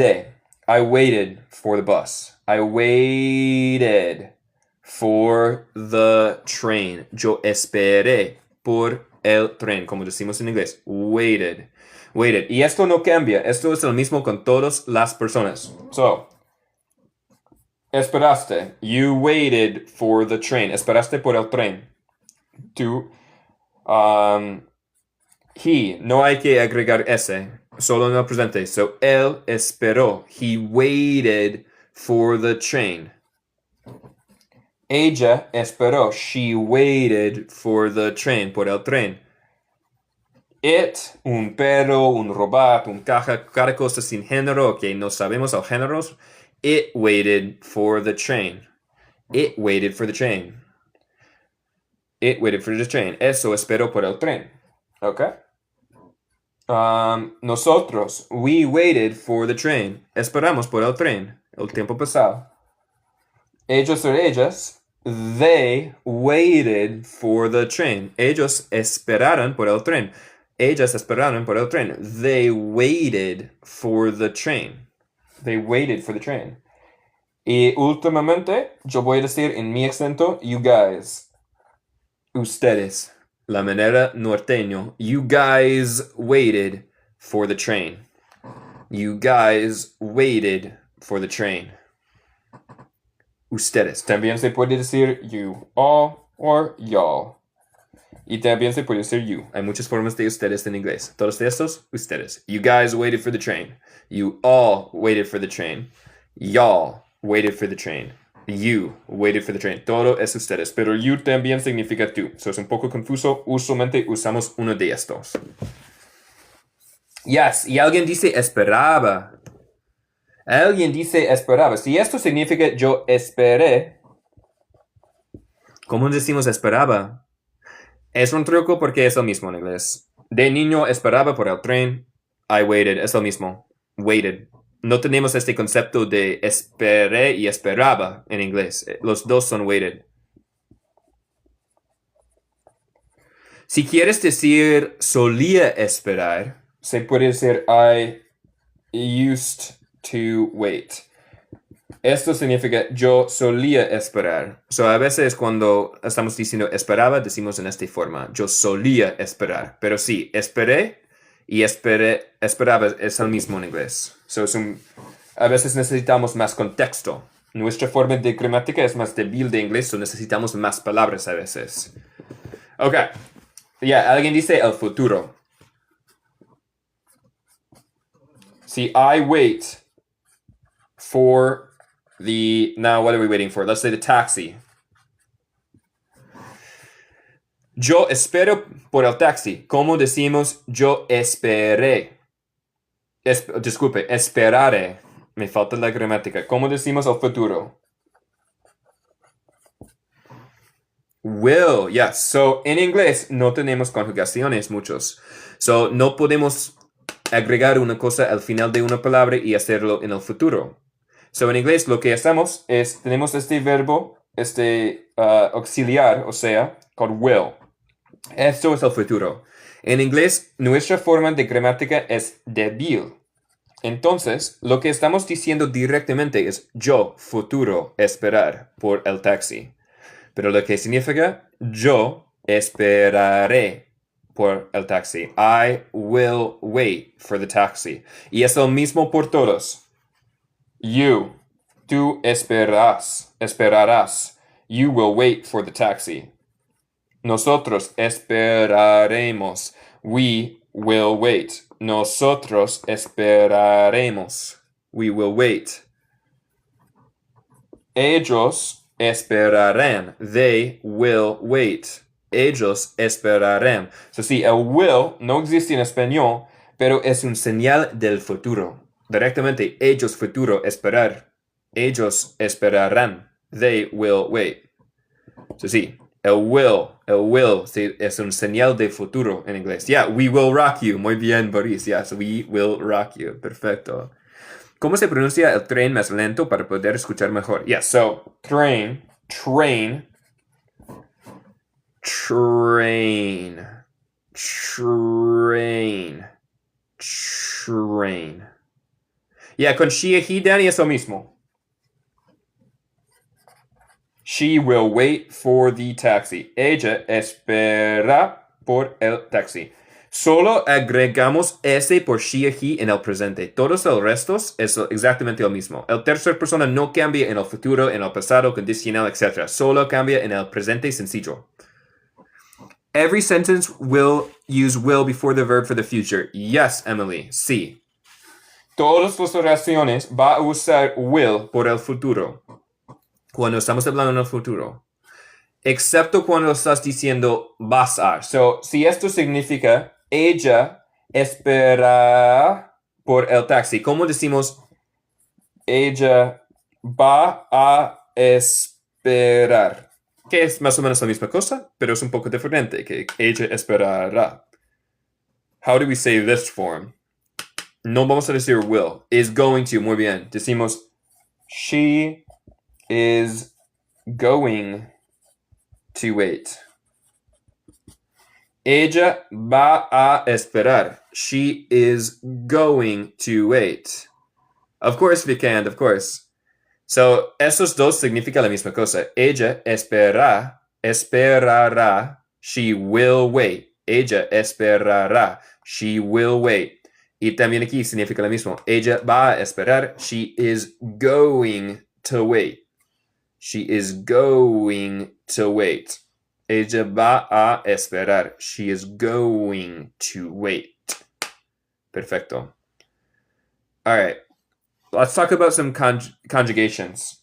I waited for the bus. I waited for the train. Yo esperé por el tren, como decimos en inglés. Waited. Waited. Y esto no cambia. Esto es lo mismo con todas las personas. So, esperaste. You waited for the train. Esperaste por el tren. Tú, he. No hay que agregar ese. Solo en el presente. So, él esperó. He waited for the train. Ella esperó. She waited for the train. Por el tren. It, un perro, un robot, un caja, cada cosa sin género, que no sabemos el género. It waited for the train. It waited for the train. It waited for the train. Eso esperó por el tren. Okay. Nosotros, we waited for the train. Esperamos por el tren. El tiempo pasado. Ellos o ellas, they waited for the train. Ellos esperaron por el tren. Ellas esperaron por el tren. They waited for the train. They waited for the train. Y últimamente, yo voy a decir en mi acento, you guys. Ustedes. La manera norteño. You guys waited for the train. You guys waited for the train. Ustedes. También se puede decir you all or y'all. Y también se puede decir you. Hay muchas formas de ustedes en inglés. Todos estos, ustedes. You guys waited for the train. You all waited for the train. Y'all waited for the train. You waited for the train. Todo es ustedes. Pero you también significa tú. So es un poco confuso. Usualmente usamos uno de estos. Yes. Y alguien dice esperaba. Alguien dice esperaba. Si esto significa yo esperé, ¿cómo decimos esperaba? Es un truco porque es lo mismo en inglés. De niño esperaba por el tren. I waited. Es lo mismo. Waited. No tenemos este concepto de esperé y esperaba en inglés. Los dos son waited. Si quieres decir solía esperar, se puede decir I used to wait. Esto significa yo solía esperar. So, a veces cuando estamos diciendo esperaba, decimos en esta forma. Yo solía esperar. Pero sí, esperé y esperaba es el mismo en inglés. So, a veces necesitamos más contexto Nuestra forma de gramática es más débil de inglés, so necesitamos más palabras a veces. Ok. Alguien dice el futuro. See, I wait for the... Now, what are we waiting for? Let's say the taxi. Yo espero por el taxi. ¿Cómo decimos yo esperé? Disculpe, esperaré. Me falta la gramática. ¿Cómo decimos el futuro? Will, yes. So, en inglés no tenemos conjugaciones muchos. So, no podemos agregar una cosa al final de una palabra y hacerlo en el futuro. So, en inglés lo que hacemos es, tenemos este verbo, auxiliar, o sea, con will. Esto es el futuro. En inglés, nuestra forma de gramática es débil. Entonces, lo que estamos diciendo directamente es yo, futuro, esperar por el taxi. Pero lo que significa yo esperaré por el taxi. I will wait for the taxi. Y es el mismo por todos. You, tú esperarás. You will wait for the taxi. Nosotros esperaremos. We will wait. Nosotros esperaremos. We will wait. Ellos esperarán. They will wait. Ellos esperarán. So, sí, el will no existe en español, pero es un señal del futuro. Directamente, ellos futuro esperar. Ellos esperarán. They will wait. So, sí, el will, sí, es un señal de futuro en inglés. Yeah, we will rock you. Muy bien, Boris. Yes, we will rock you. Perfecto. ¿Cómo se pronuncia el tren más lento para poder escuchar mejor? Yeah, so, train. Yeah, con she y he, Danny, es lo mismo. She will wait for the taxi. Ella espera por el taxi. Solo agregamos ese por she y he en el presente. Todos los restos es exactamente lo mismo. El tercer persona no cambia en el futuro, en el pasado, condicional, etc. Solo cambia en el presente sencillo. Every sentence will use will before the verb for the future. Yes, Emily. Sí. Todas las oraciones va a usar will por el futuro. Cuando estamos hablando en el futuro. Excepto cuando estás diciendo vas a. So, si esto significa ella espera por el taxi. ¿Cómo decimos ella va a esperar? Que es más o menos la misma cosa, pero es un poco diferente, que ella esperará. How do we say this form? No vamos a decir will. Is going to, muy bien. Decimos she is going to wait. Ella va a esperar. She is going to wait. Of course we can, of course. So, esos dos significan la misma cosa. Ella esperará. She will wait. Ella esperará. She will wait. Y también aquí significa lo mismo. Ella va a esperar. She is going to wait. She is going to wait. Ella va a esperar. She is going to wait. Perfecto. All right. Let's talk about some conjugations.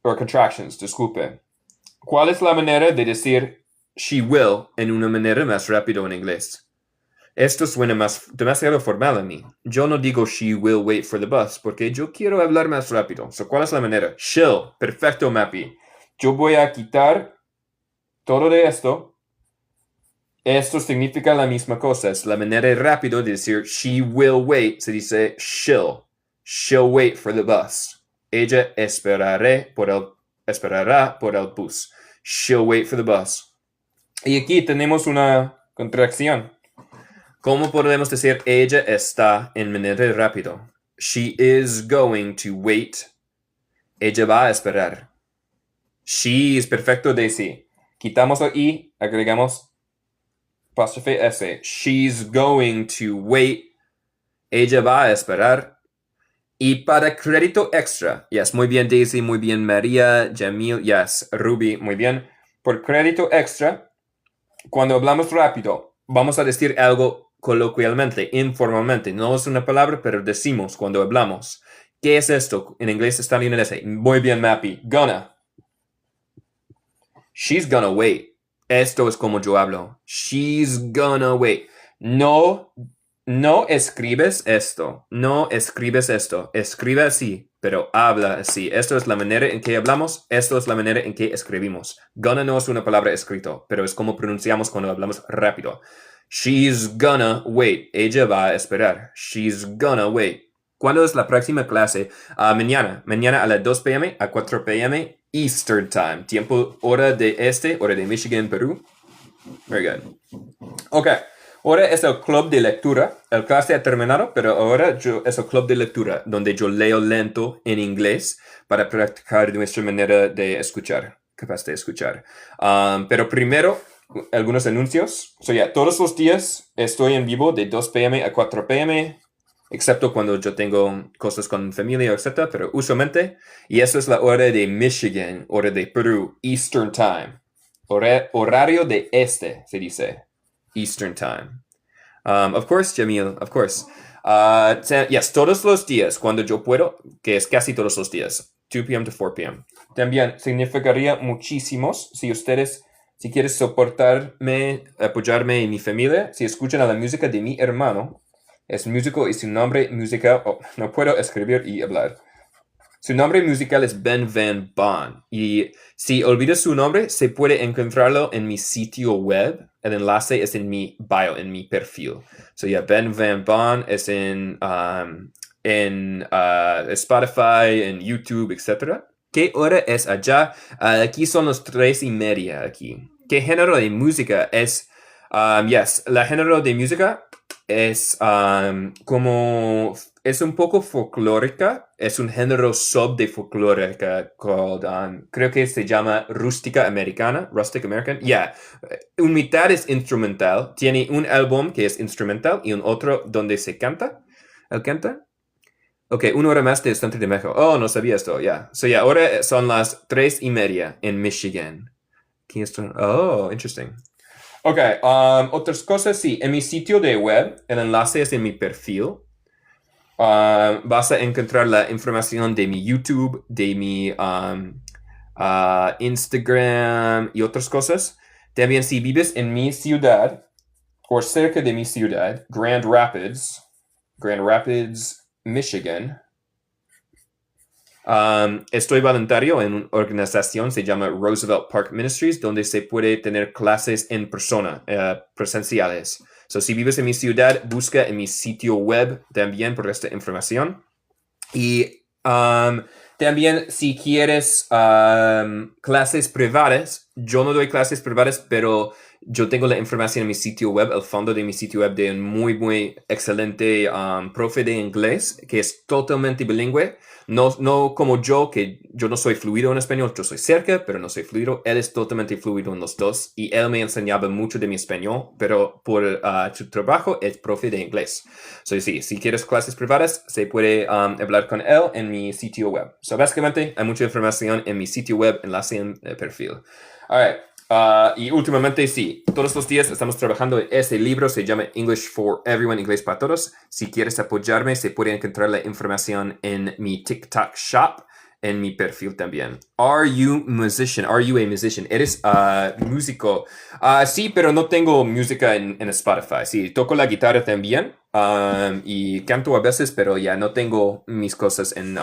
Or contractions, disculpe. ¿Cuál es la manera de decir she will en una manera más rápido en inglés? Esto suena demasiado formal a mí. Yo no digo she will wait for the bus porque yo quiero hablar más rápido. So, ¿cuál es la manera? She'll. Perfecto, Mappy. Yo voy a quitar todo de esto. Esto significa la misma cosa. Es la manera rápida de decir she will wait. Se dice she'll. She'll wait for the bus. Ella esperará por el bus. She'll wait for the bus. Y aquí tenemos una contracción. ¿Cómo podemos decir ella está en manera rápido? She is going to wait. Ella va a esperar. She es perfecto de sí. Quitamos la I, agregamos apóstrofe S. She's going to wait. Ella va a esperar. Y para crédito extra, yes, muy bien Daisy, muy bien María, Jamil, yes, Ruby, muy bien. Por crédito extra, cuando hablamos rápido, vamos a decir algo coloquialmente, informalmente. No es una palabra, pero decimos cuando hablamos. ¿Qué es esto? En inglés estadounidense. Muy bien, Mappy. Gonna. She's gonna wait. Esto es como yo hablo. She's gonna wait. No, no escribes esto. No escribes esto. Escribe así, pero habla así. Esto es la manera en que hablamos. Esto es la manera en que escribimos. Gonna no es una palabra escrito, pero es como pronunciamos cuando hablamos rápido. She's gonna wait. Ella va a esperar. She's gonna wait. ¿Cuándo es la próxima clase? Mañana. Mañana a las 2 p.m. a 4 p.m. Eastern Time. Tiempo, hora de este, hora de Michigan, Perú. Very good. Ok. Ahora es el club de lectura. El clase ha terminado, pero ahora es el club de lectura, donde yo leo lento en inglés para practicar nuestra manera de escuchar, capaz de escuchar. Pero primero, algunos anuncios. Todos los días estoy en vivo de 2 p.m. a 4 p.m., excepto cuando yo tengo cosas con familia, etc. Pero usualmente, y eso es la hora de Michigan, hora de Perú, Eastern Time. Horario de este, se dice. Eastern Time. Of course, Jamil, of course. Yes, todos los días, cuando yo puedo, que es casi todos los días, 2 p.m. to 4 p.m. También significaría muchísimos si quieres soportarme, apoyarme en mi familia, si escuchan a la música de mi hermano. Es músico y su nombre musical... Oh, no puedo escribir y hablar. Su nombre musical es Ben Van Bon. Y si olvidas su nombre, se puede encontrarlo en mi sitio web. El enlace es en mi bio, en mi perfil. Ben Van Bon es en Spotify, en YouTube, etc. ¿Qué hora es allá? Aquí son las 3:30 aquí. ¿Qué género de música es? La género de música es es un poco folclórica, es un género sub de folclórica creo que se llama rústica americana, rustic American, un mitad es instrumental, tiene un álbum que es instrumental y un otro donde se canta, ¿él canta? Ok, 1 hora más de Centro de México. Oh, no sabía esto, ahora son las 3:30 en Michigan. Oh, interesting. Ok, otras cosas, sí. En mi sitio de web, el enlace es en mi perfil. Vas a encontrar la información de mi YouTube, de mi Instagram y otras cosas. También si vives en mi ciudad o cerca de mi ciudad, Grand Rapids, Michigan. Estoy voluntario en una organización, se llama Roosevelt Park Ministries, donde se puede tener clases en persona, presenciales. Si vives en mi ciudad, busca en mi sitio web también por esta información. Y también si quieres clases privadas, yo no doy clases privadas, pero yo tengo la información en mi sitio web, el fondo de mi sitio web de un muy, muy excelente profe de inglés que es totalmente bilingüe. No como yo, que yo no soy fluido en español, yo soy cerca, pero no soy fluido. Él es totalmente fluido en los dos y él me enseñaba mucho de mi español, pero por su trabajo es profe de inglés. Si quieres clases privadas, se puede hablar con él en mi sitio web. Básicamente hay mucha información en mi sitio web, enlace en el perfil. Alright. Y últimamente, sí, todos los días estamos trabajando en ese libro, se llama English for Everyone, Inglés para Todos. Si quieres apoyarme, se puede encontrar la información en mi TikTok shop, en mi perfil también. Are you musician? Are you a musician? ¿Eres músico? Sí, pero no tengo música en Spotify. Sí, toco la guitarra también y canto a veces, pero ya no tengo mis cosas en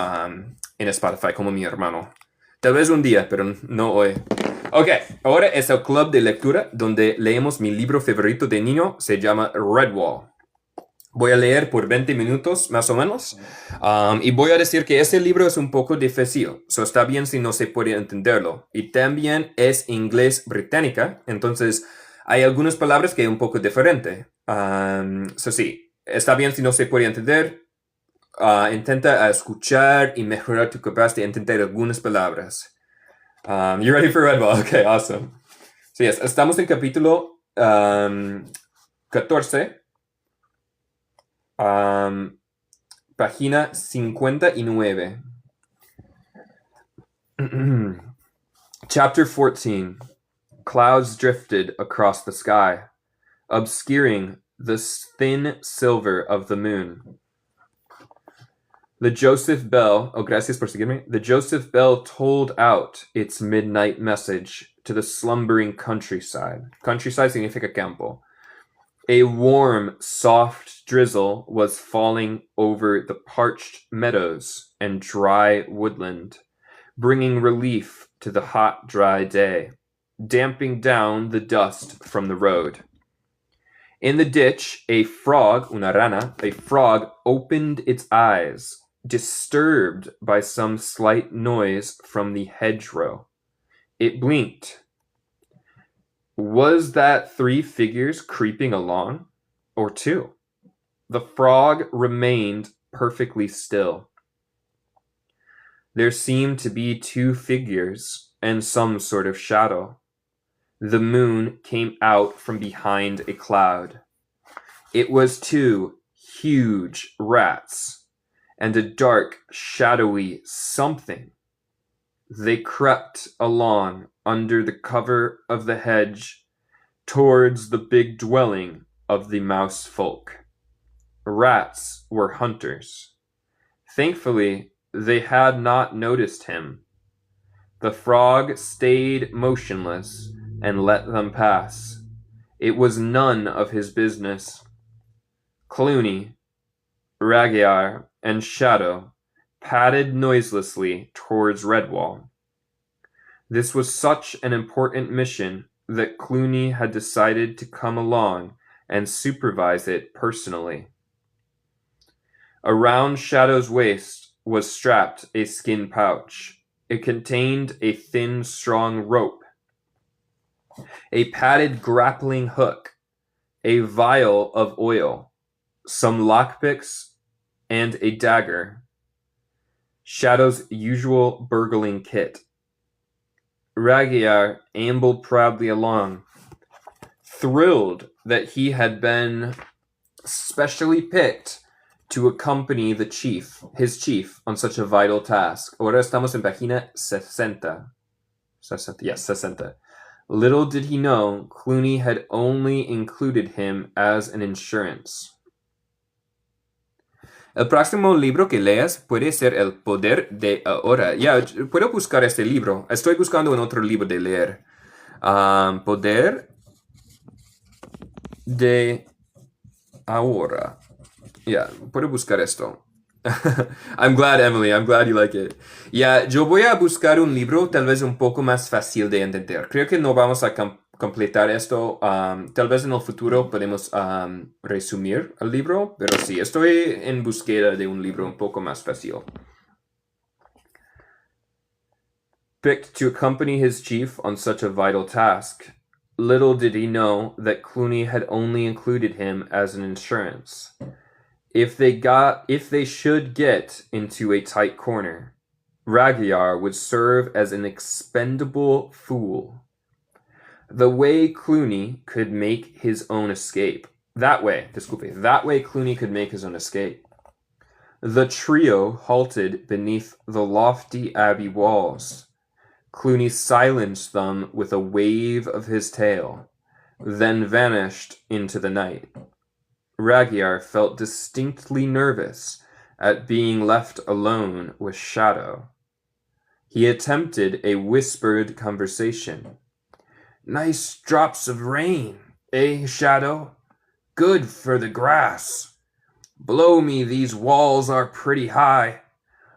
Spotify como mi hermano. Tal vez un día, pero no hoy. Ok, ahora es el club de lectura donde leemos mi libro favorito de niño, se llama Redwall. Voy a leer por 20 minutos más o menos y voy a decir que ese libro es un poco difícil, está bien si no se puede entenderlo. Y también es inglés británica, entonces hay algunas palabras que es un poco diferente. Sí, está bien si no se puede entender. Intenta escuchar y mejorar tu capacidad de entender algunas palabras. You ready for Redwall? Okay, awesome. Estamos en capítulo 14. Página 59. Chapter 14. Clouds drifted across the sky, obscuring the thin silver of the moon. The Joseph Bell, gracias por seguirme. The Joseph Bell tolled out its midnight message to the slumbering countryside. Countryside significa campo. A warm, soft drizzle was falling over the parched meadows and dry woodland, bringing relief to the hot, dry day, damping down the dust from the road. In the ditch, a frog, una rana, a frog opened its eyes, disturbed by some slight noise from the hedgerow. It blinked. Was that 3 figures creeping along, or 2? The frog remained perfectly still. There seemed to be 2 figures and some sort of shadow. The moon came out from behind a cloud. It was 2 huge rats and a dark, shadowy something. They crept along under the cover of the hedge towards the big dwelling of the mouse folk. Rats were hunters. Thankfully, they had not noticed him. The frog stayed motionless and let them pass. It was none of his business. Clooney, Ragiar, and Shadow padded noiselessly towards Redwall. This was such an important mission that Clooney had decided to come along and supervise it personally. Around Shadow's waist was strapped a skin pouch. It contained a thin, strong rope, a padded grappling hook, a vial of oil, some lockpicks, and a dagger. Shadow's usual burgling kit. Ragiar ambled proudly along, thrilled that he had been specially picked to accompany his chief, on such a vital task. Ahora estamos en página 60. 60. Little did he know, Clooney had only included him as an insurance. El próximo libro que leas puede ser El poder de ahora. Puedo buscar este libro. Estoy buscando un otro libro de leer. Poder de ahora. Puedo buscar esto. I'm glad, Emily. I'm glad you like it. Yo voy a buscar un libro tal vez un poco más fácil de entender. Creo que no vamos a completar esto. Tal vez en el futuro podemos resumir el libro, pero sí, estoy en búsqueda de un libro un poco más fácil. Picked to accompany his chief on such a vital task. Little did he know that Clooney had only included him as an insurance. If they should get into a tight corner, Ragiar would serve as an expendable fool. The way Clooney could make his own escape. That way Clooney could make his own escape. The trio halted beneath the lofty abbey walls. Clooney silenced them with a wave of his tail, then vanished into the night. Ragiar felt distinctly nervous at being left alone with Shadow. He attempted a whispered conversation. Nice drops of rain, eh, Shadow? Good for the grass. Blow me, these walls are pretty high.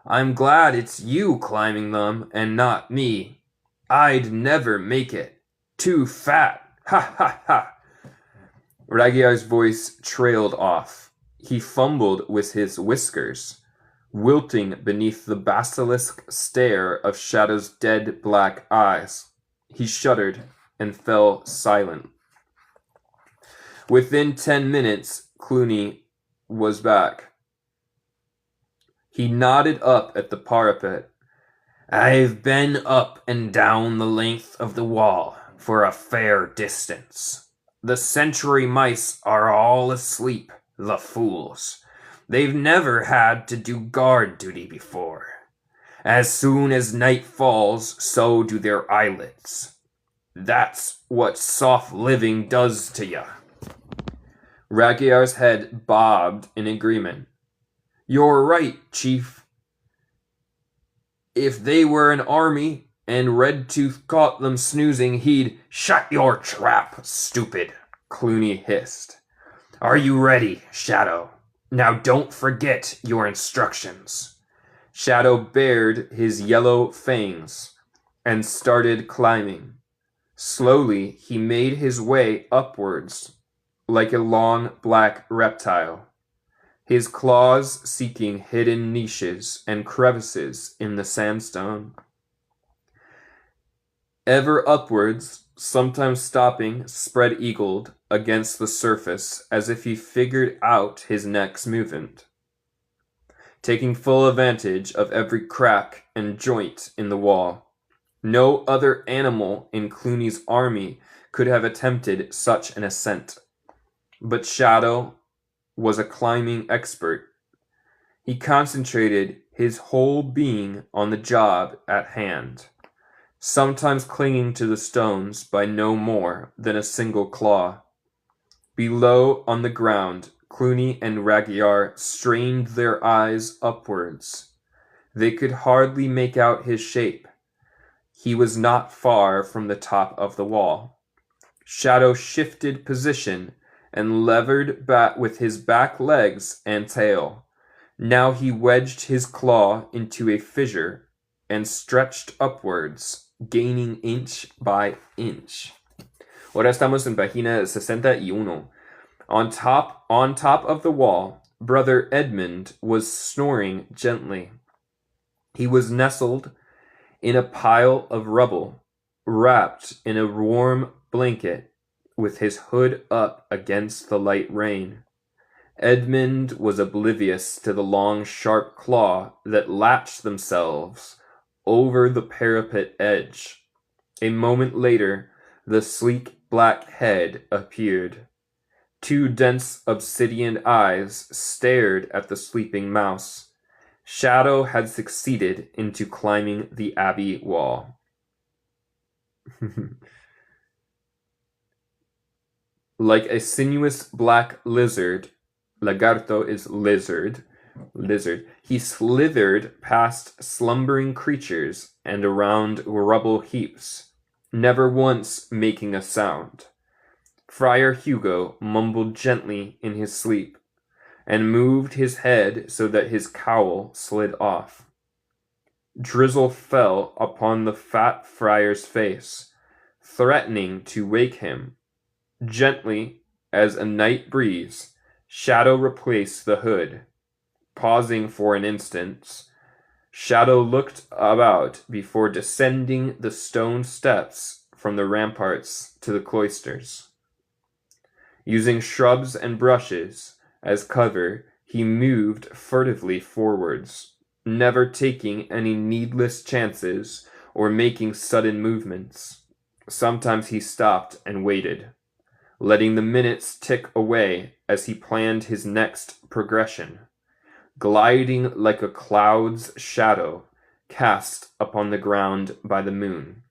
I'm glad it's you climbing them and not me. I'd never make it. Too fat. Ha ha ha. Ragiar's voice trailed off. He fumbled with his whiskers, wilting beneath the basilisk stare of Shadow's dead black eyes. He shuddered and fell silent. Within 10 minutes, Clooney was back. He nodded up at the parapet. I've been up and down the length of the wall for a fair distance. The sentry mice are all asleep, the fools. They've never had to do guard duty before. As soon as night falls, so do their eyelids. That's what soft living does to ya. Ragiar's head bobbed in agreement. You're right, Chief. If they were an army and Redtooth caught them snoozing, he'd shut your trap, stupid, Clooney hissed. Are you ready, Shadow? Now don't forget your instructions. Shadow bared his yellow fangs and started climbing. Slowly, he made his way upwards like a long black reptile, his claws seeking hidden niches and crevices in the sandstone. Ever upwards, sometimes stopping spread-eagled against the surface as if he figured out his next movement, taking full advantage of every crack and joint in the wall. No other animal in Clooney's army could have attempted such an ascent. But Shadow was a climbing expert. He concentrated his whole being on the job at hand, sometimes clinging to the stones by no more than a single claw. Below on the ground, Clooney and Ragiar strained their eyes upwards. They could hardly make out his shape. He was not far from the top of the wall. Shadow shifted position and levered back with his back legs and tail. Now he wedged his claw into a fissure and stretched upwards, gaining inch by inch. Ahora estamos en página 61. On top of the wall, Brother Edmund was snoring gently. He was nestled in a pile of rubble, wrapped in a warm blanket, with his hood up against the light rain. Edmund was oblivious to the long, sharp claw that latched themselves over the parapet edge. A moment later, the sleek black head appeared. Two dense obsidian eyes stared at the sleeping mouse. Shadow had succeeded into climbing the abbey wall. Like a sinuous black lizard, lagarto is lizard, he slithered past slumbering creatures and around rubble heaps, never once making a sound. Friar Hugo mumbled gently in his sleep, and moved his head so that his cowl slid off. Drizzle fell upon the fat friar's face, threatening to wake him. Gently, as a night breeze, Shadow replaced the hood. Pausing for an instant, Shadow looked about before descending the stone steps from the ramparts to the cloisters. Using shrubs and brushes as cover, he moved furtively forwards, never taking any needless chances or making sudden movements. Sometimes he stopped and waited, letting the minutes tick away as he planned his next progression, gliding like a cloud's shadow cast upon the ground by the moon.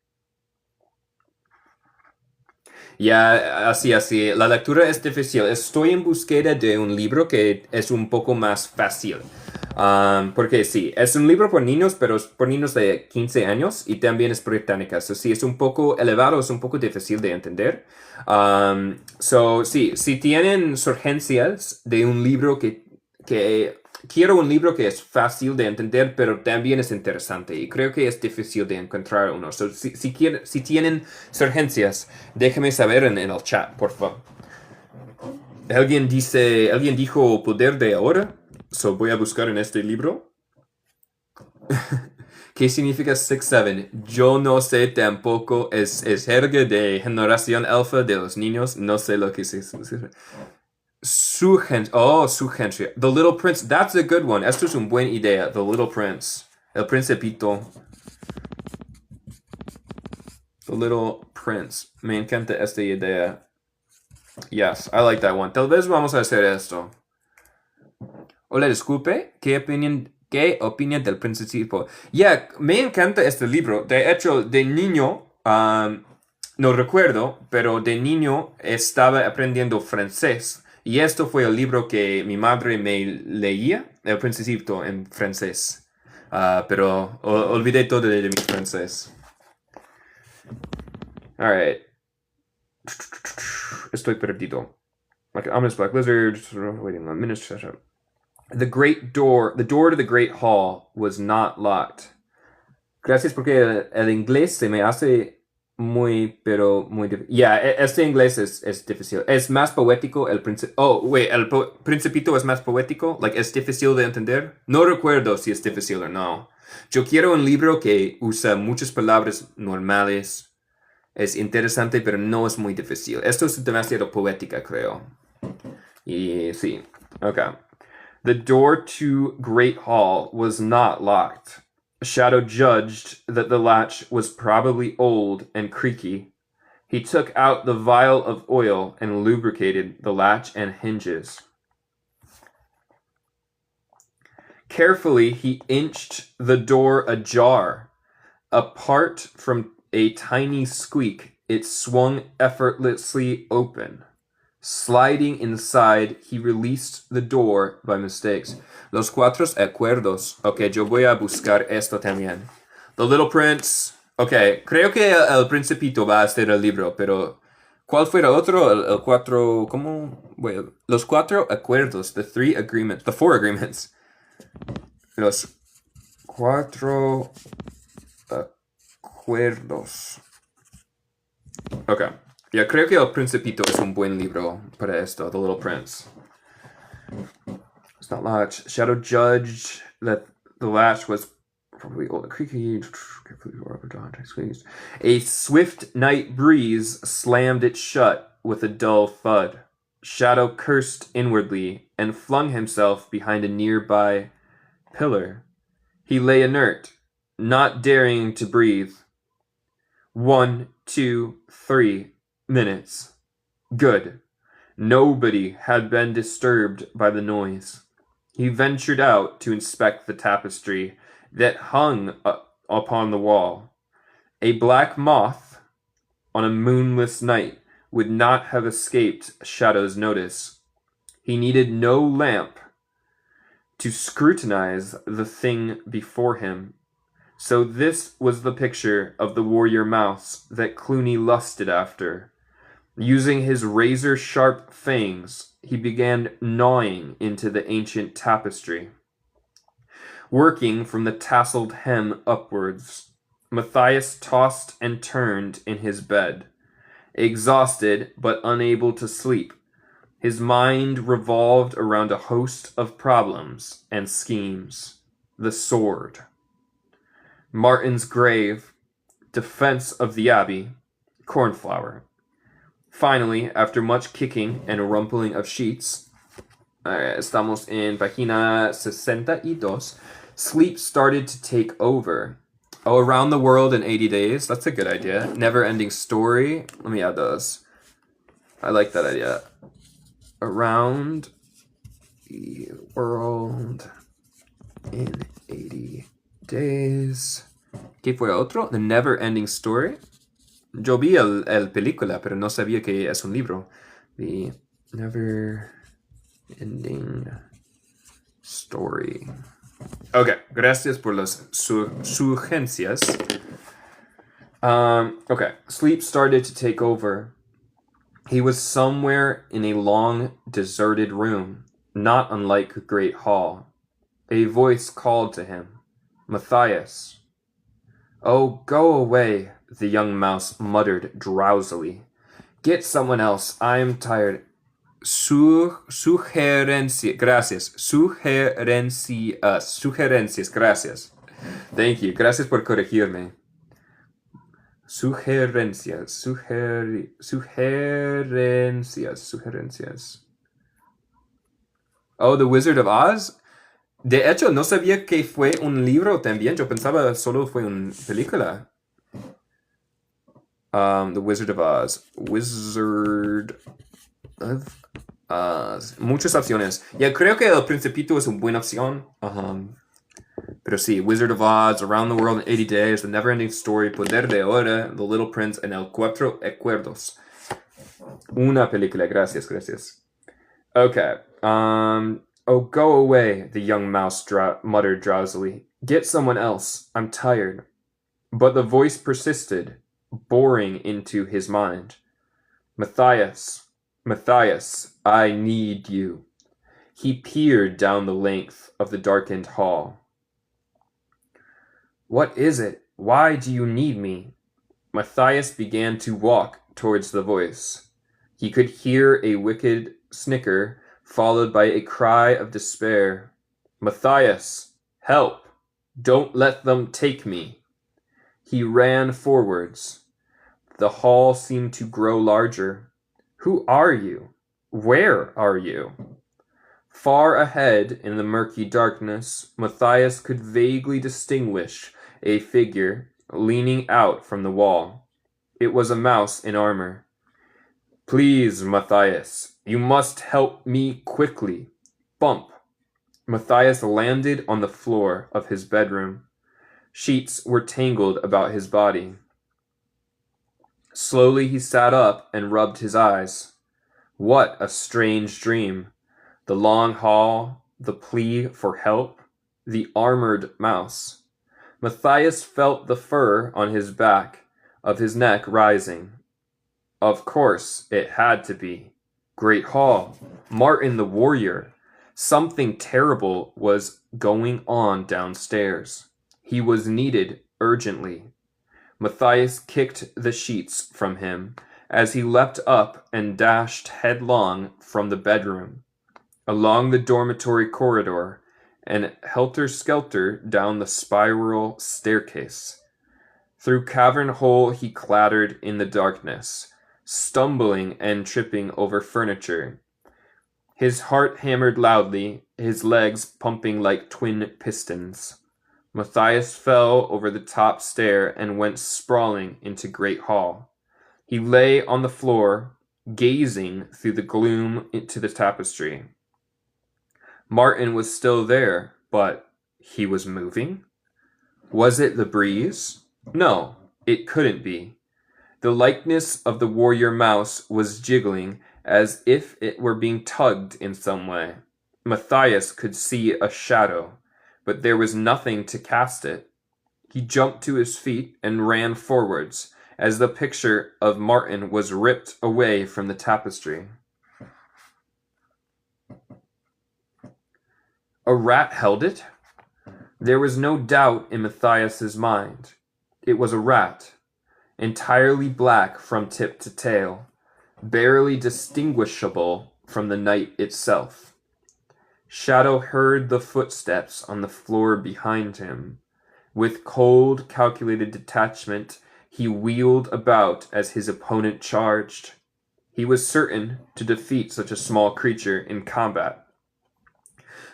Ya, así. La lectura es difícil. Estoy en búsqueda de un libro que es un poco más fácil. Porque sí, es un libro por niños, pero es por niños de 15 años y también es británica. So, sí, es un poco elevado, es un poco difícil de entender. Sí, si tienen sugerencias de un libro que quiero un libro que es fácil de entender, pero también es interesante. Y creo que es difícil de encontrar uno. So, si tienen sugerencias, déjenme saber en el chat, por favor. Alguien dijo poder de ahora. So, voy a buscar en este libro. ¿Qué significa 6-7? Yo no sé tampoco. Es jerga de generación alfa de los niños. No sé lo que significa. Sugerencia. The Little Prince. That's a good one. Esto es una buena idea. The Little Prince. El Principito. The Little Prince. Me encanta esta idea. Yes, I like that one. Tal vez vamos a hacer esto. Hola, disculpe. Qué opinión del principio? Ya, me encanta este libro. De hecho, de niño, no recuerdo, pero de niño estaba aprendiendo francés. Y esto fue el libro que mi madre me leía, El Principito, en francés. Pero olvidé todo de mi francés. Alright. Estoy perdido. Like an ominous black lizard, waiting on minutes. The door to the great hall was not locked. Gracias porque el inglés se me hace pero muy difícil. Ya, este inglés es difícil. Es más poético el principito. Oh, wait, el principito es más poético. Like, es difícil de entender. No recuerdo si es difícil o no. Yo quiero un libro que usa muchas palabras normales. Es interesante, pero no es muy difícil. Esto es demasiado poética, creo. Y sí, ok. The door to Great Hall was not locked. Shadow judged that the latch was probably old and creaky. He took out the vial of oil and lubricated the latch and hinges. Carefully, he inched the door ajar. Apart from a tiny squeak, it swung effortlessly open. Sliding inside, he released the door by mistakes. Los cuatro acuerdos. Ok, yo voy a buscar esto también. The Little Prince. Ok, creo que el Principito va a ser el libro, pero ¿cuál fue el otro? El cuatro... ¿Cómo? Bueno, los cuatro acuerdos. The four agreements. Los cuatro acuerdos. Ok. Ya creo que El Principito es un buen libro para esto, The Little Prince. It's not latch. Shadow judged that the latch was probably old and creaky. A swift night breeze slammed it shut with a dull thud. Shadow cursed inwardly and flung himself behind a nearby pillar. He lay inert, not daring to breathe. 1, 2, 3 minutes. Good. Nobody had been disturbed by the noise. He ventured out to inspect the tapestry that hung upon the wall. A black moth on a moonless night would not have escaped Shadow's notice. He needed no lamp to scrutinize the thing before him. So this was the picture of the warrior mouse that Clooney lusted after. Using his razor-sharp fangs, he began gnawing into the ancient tapestry. Working from the tasseled hem upwards, Matthias tossed and turned in his bed, exhausted but unable to sleep. His mind revolved around a host of problems and schemes. The sword. Martin's grave, defense of the abbey, cornflower. Finally, after much kicking and rumpling of sheets, estamos en página 62, sleep started to take over. Oh, Around the World in 80 Days, that's a good idea. Never-ending story, let me add those. I like that idea. Around the World in 80 Days. ¿Qué fue otro? The Never-ending Story. Yo vi el película, pero no sabía que es un libro. The Never-ending Story. Ok, gracias por las sugerencias. Okay, sleep started to take over. He was somewhere in a long, deserted room, not unlike a great hall. A voice called to him. Matthias. Oh, go away, the young mouse muttered drowsily. Get someone else. I am tired. Sugerencias. Gracias. Sugerencias. Gracias. Thank you. Gracias por corregirme. Sugerencias. Oh, The Wizard of Oz? De hecho, no sabía que fue un libro también. Yo pensaba solo fue una película. The Wizard of Oz. Wizard of Muchas opciones. Ya creo que El Principito es una buena opción. Pero sí, Wizard of Oz, Around the World in 80 Days, The Neverending Story, Poder de Hora, The Little Prince, and El Cuatro Acuerdos. Una película, gracias, gracias. Okay. Oh, go away, the young mouse muttered drowsily. Get someone else. I'm tired. But the voice persisted, boring into his mind. Matthias, Matthias, I need you. He peered down the length of the darkened hall. What is it? Why do you need me? Matthias began to walk towards the voice. He could hear a wicked snicker, followed by a cry of despair. Matthias, help! Don't let them take me. He ran forwards. The hall seemed to grow larger. Who are you? Where are you? Far ahead in the murky darkness, Matthias could vaguely distinguish a figure leaning out from the wall. It was a mouse in armor. Please, Matthias, you must help me quickly. Bump. Matthias landed on the floor of his bedroom. Sheets were tangled about his body. Slowly he sat up and rubbed his eyes. What a strange dream. The long hall, the plea for help, the armored mouse. Matthias felt the fur on his back of his neck rising. Of course, it had to be. Great Hall, Martin the warrior. Something terrible was going on downstairs. He was needed urgently. Matthias kicked the sheets from him as he leapt up and dashed headlong from the bedroom, along the dormitory corridor, and helter-skelter down the spiral staircase. Through cavern hole he clattered in the darkness, stumbling and tripping over furniture. His heart hammered loudly, his legs pumping like twin pistons. Matthias fell over the top stair and went sprawling into Great Hall. He lay on the floor, gazing through the gloom into the tapestry. Martin was still there, but he was moving? Was it the breeze? No, it couldn't be. The likeness of the warrior mouse was jiggling as if it were being tugged in some way. Matthias could see a shadow, but there was nothing to cast it. He jumped to his feet and ran forwards as the picture of Martin was ripped away from the tapestry. A rat held it? There was no doubt in Matthias's mind. It was a rat, entirely black from tip to tail, barely distinguishable from the night itself. Shadow heard the footsteps on the floor behind him. With cold, calculated detachment, he wheeled about as his opponent charged. He was certain to defeat such a small creature in combat.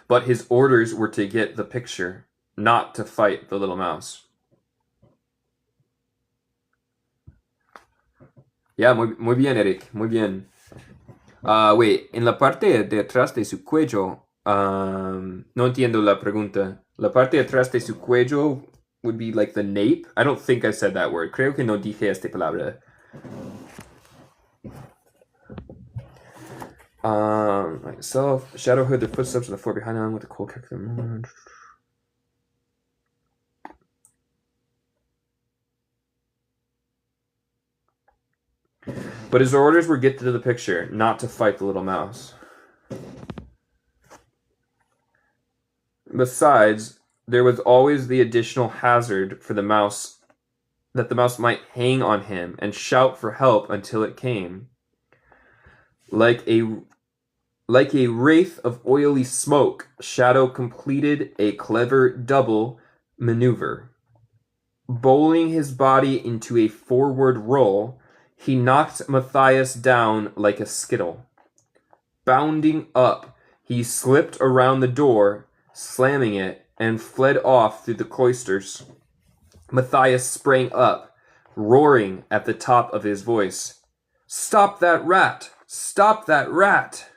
But his orders were to get the picture, not to fight the little mouse. Ya, muy bien, Eric, muy bien. Wait, en la parte de atrás de su cuello, no entiendo la pregunta. La parte de atrás de su cuello would be like the nape? I don't think I said that word. Creo que no dije esta palabra. Myself, Shadow heard the footsteps on the floor behind him with a cold kick. But his orders were get to the picture, not to fight the little mouse. Besides, there was always the additional hazard for the mouse that the mouse might hang on him and shout for help until it came. Like a wraith of oily smoke, Shadow completed a clever double maneuver. Bowling his body into a forward roll, he knocked Matthias down like a skittle. Bounding up, he slipped around the door, slamming it, and fled off through the cloisters. Matthias sprang up, roaring at the top of his voice. "Stop that rat! Stop that rat!"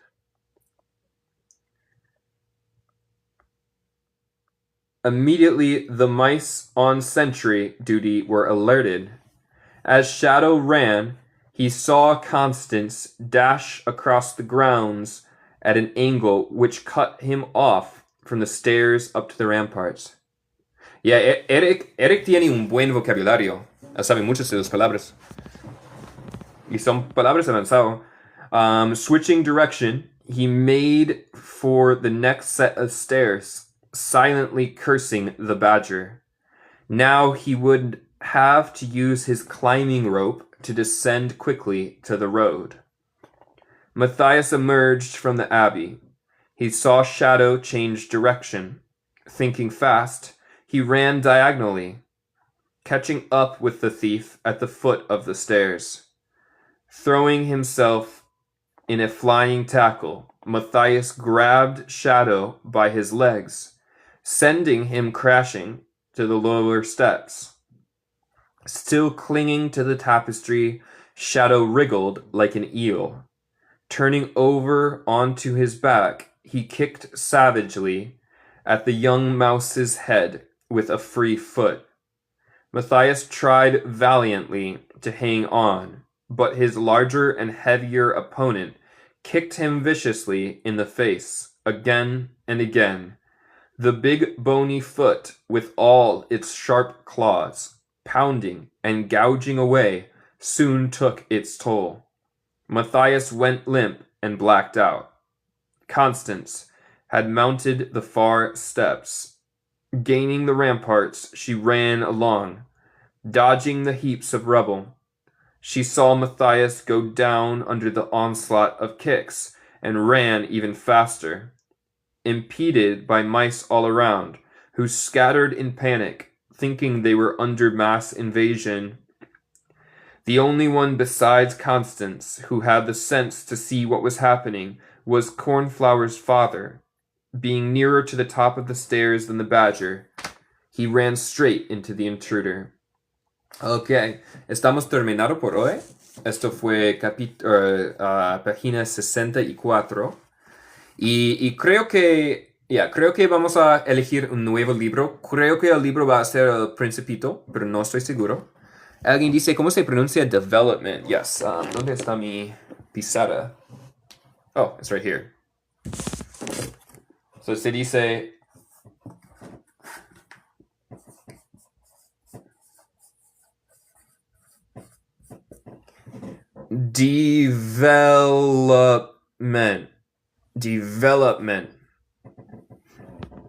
Immediately, the mice on sentry duty were alerted. As Shadow ran, he saw Constance dash across the grounds at an angle which cut him off from the stairs up to the ramparts. Yeah, Eric tiene un buen vocabulario. Sabe muchas de las palabras. Y son palabras avanzadas. Switching direction, he made for the next set of stairs, silently cursing the badger. Now he would have to use his climbing rope to descend quickly to the road. Matthias emerged from the abbey. He saw Shadow change direction. Thinking fast, he ran diagonally, catching up with the thief at the foot of the stairs. Throwing himself in a flying tackle, Matthias grabbed Shadow by his legs, sending him crashing to the lower steps. Still clinging to the tapestry, Shadow wriggled like an eel. Turning over onto his back, he kicked savagely at the young mouse's head with a free foot. Matthias tried valiantly to hang on, but his larger and heavier opponent kicked him viciously in the face, again and again. The big bony foot, with all its sharp claws, pounding and gouging away, soon took its toll. Matthias went limp and blacked out. Constance had mounted the far steps. Gaining the ramparts, she ran along, dodging the heaps of rubble. She saw Matthias go down under the onslaught of kicks and ran even faster, impeded by mice all around, who scattered in panic, thinking they were under mass invasion. The only one besides Constance who had the sense to see what was happening was Cornflower's father. Being nearer to the top of the stairs than the badger, he ran straight into the intruder. Ok, estamos terminando por hoy. Esto fue página 64. Y creo que vamos a elegir un nuevo libro. Creo que el libro va a ser El Principito, pero no estoy seguro. Alguien dice, ¿cómo se pronuncia development? Yes. ¿Dónde está mi pizarra? Oh, it's right here. So se dice development. Development.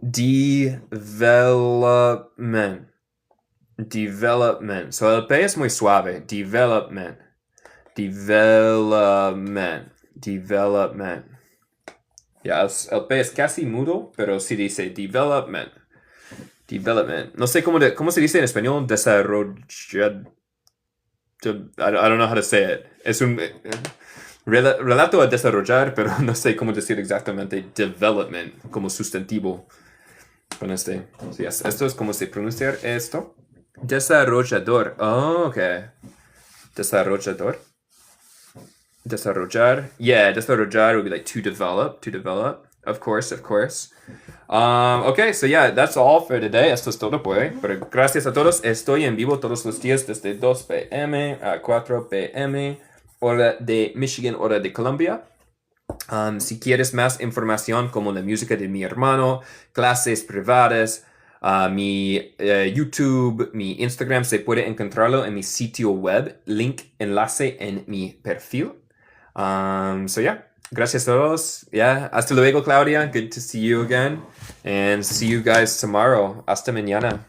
Development. Development. So el P es muy suave. Development. Development. Development. Ya, el P es casi mudo, pero sí dice development. Development. No sé cómo se dice en español. Desarrollo. I don't know how to say it. Es un relato a desarrollar, pero no sé cómo decir exactamente development como sustantivo. Con este. Sí, esto es como se pronuncia esto. Desarrollador. Oh, ok. Desarrollador. Desarrollar. Yeah, desarrollar would be like to develop. To develop. Of course. Okay, so yeah, that's all for today. Esto es todo por hoy. Pero gracias a todos. Estoy en vivo todos los días desde 2 p.m. a 4 p.m. hora de Michigan, hora de Colombia. Si quieres más información como la música de mi hermano, clases privadas, mi YouTube, mi Instagram, se puede encontrarlo en mi sitio web. Link, enlace en mi perfil. So yeah, gracias a todos. Yeah, hasta luego, Claudia. Good to see you again. And see you guys tomorrow. Hasta mañana.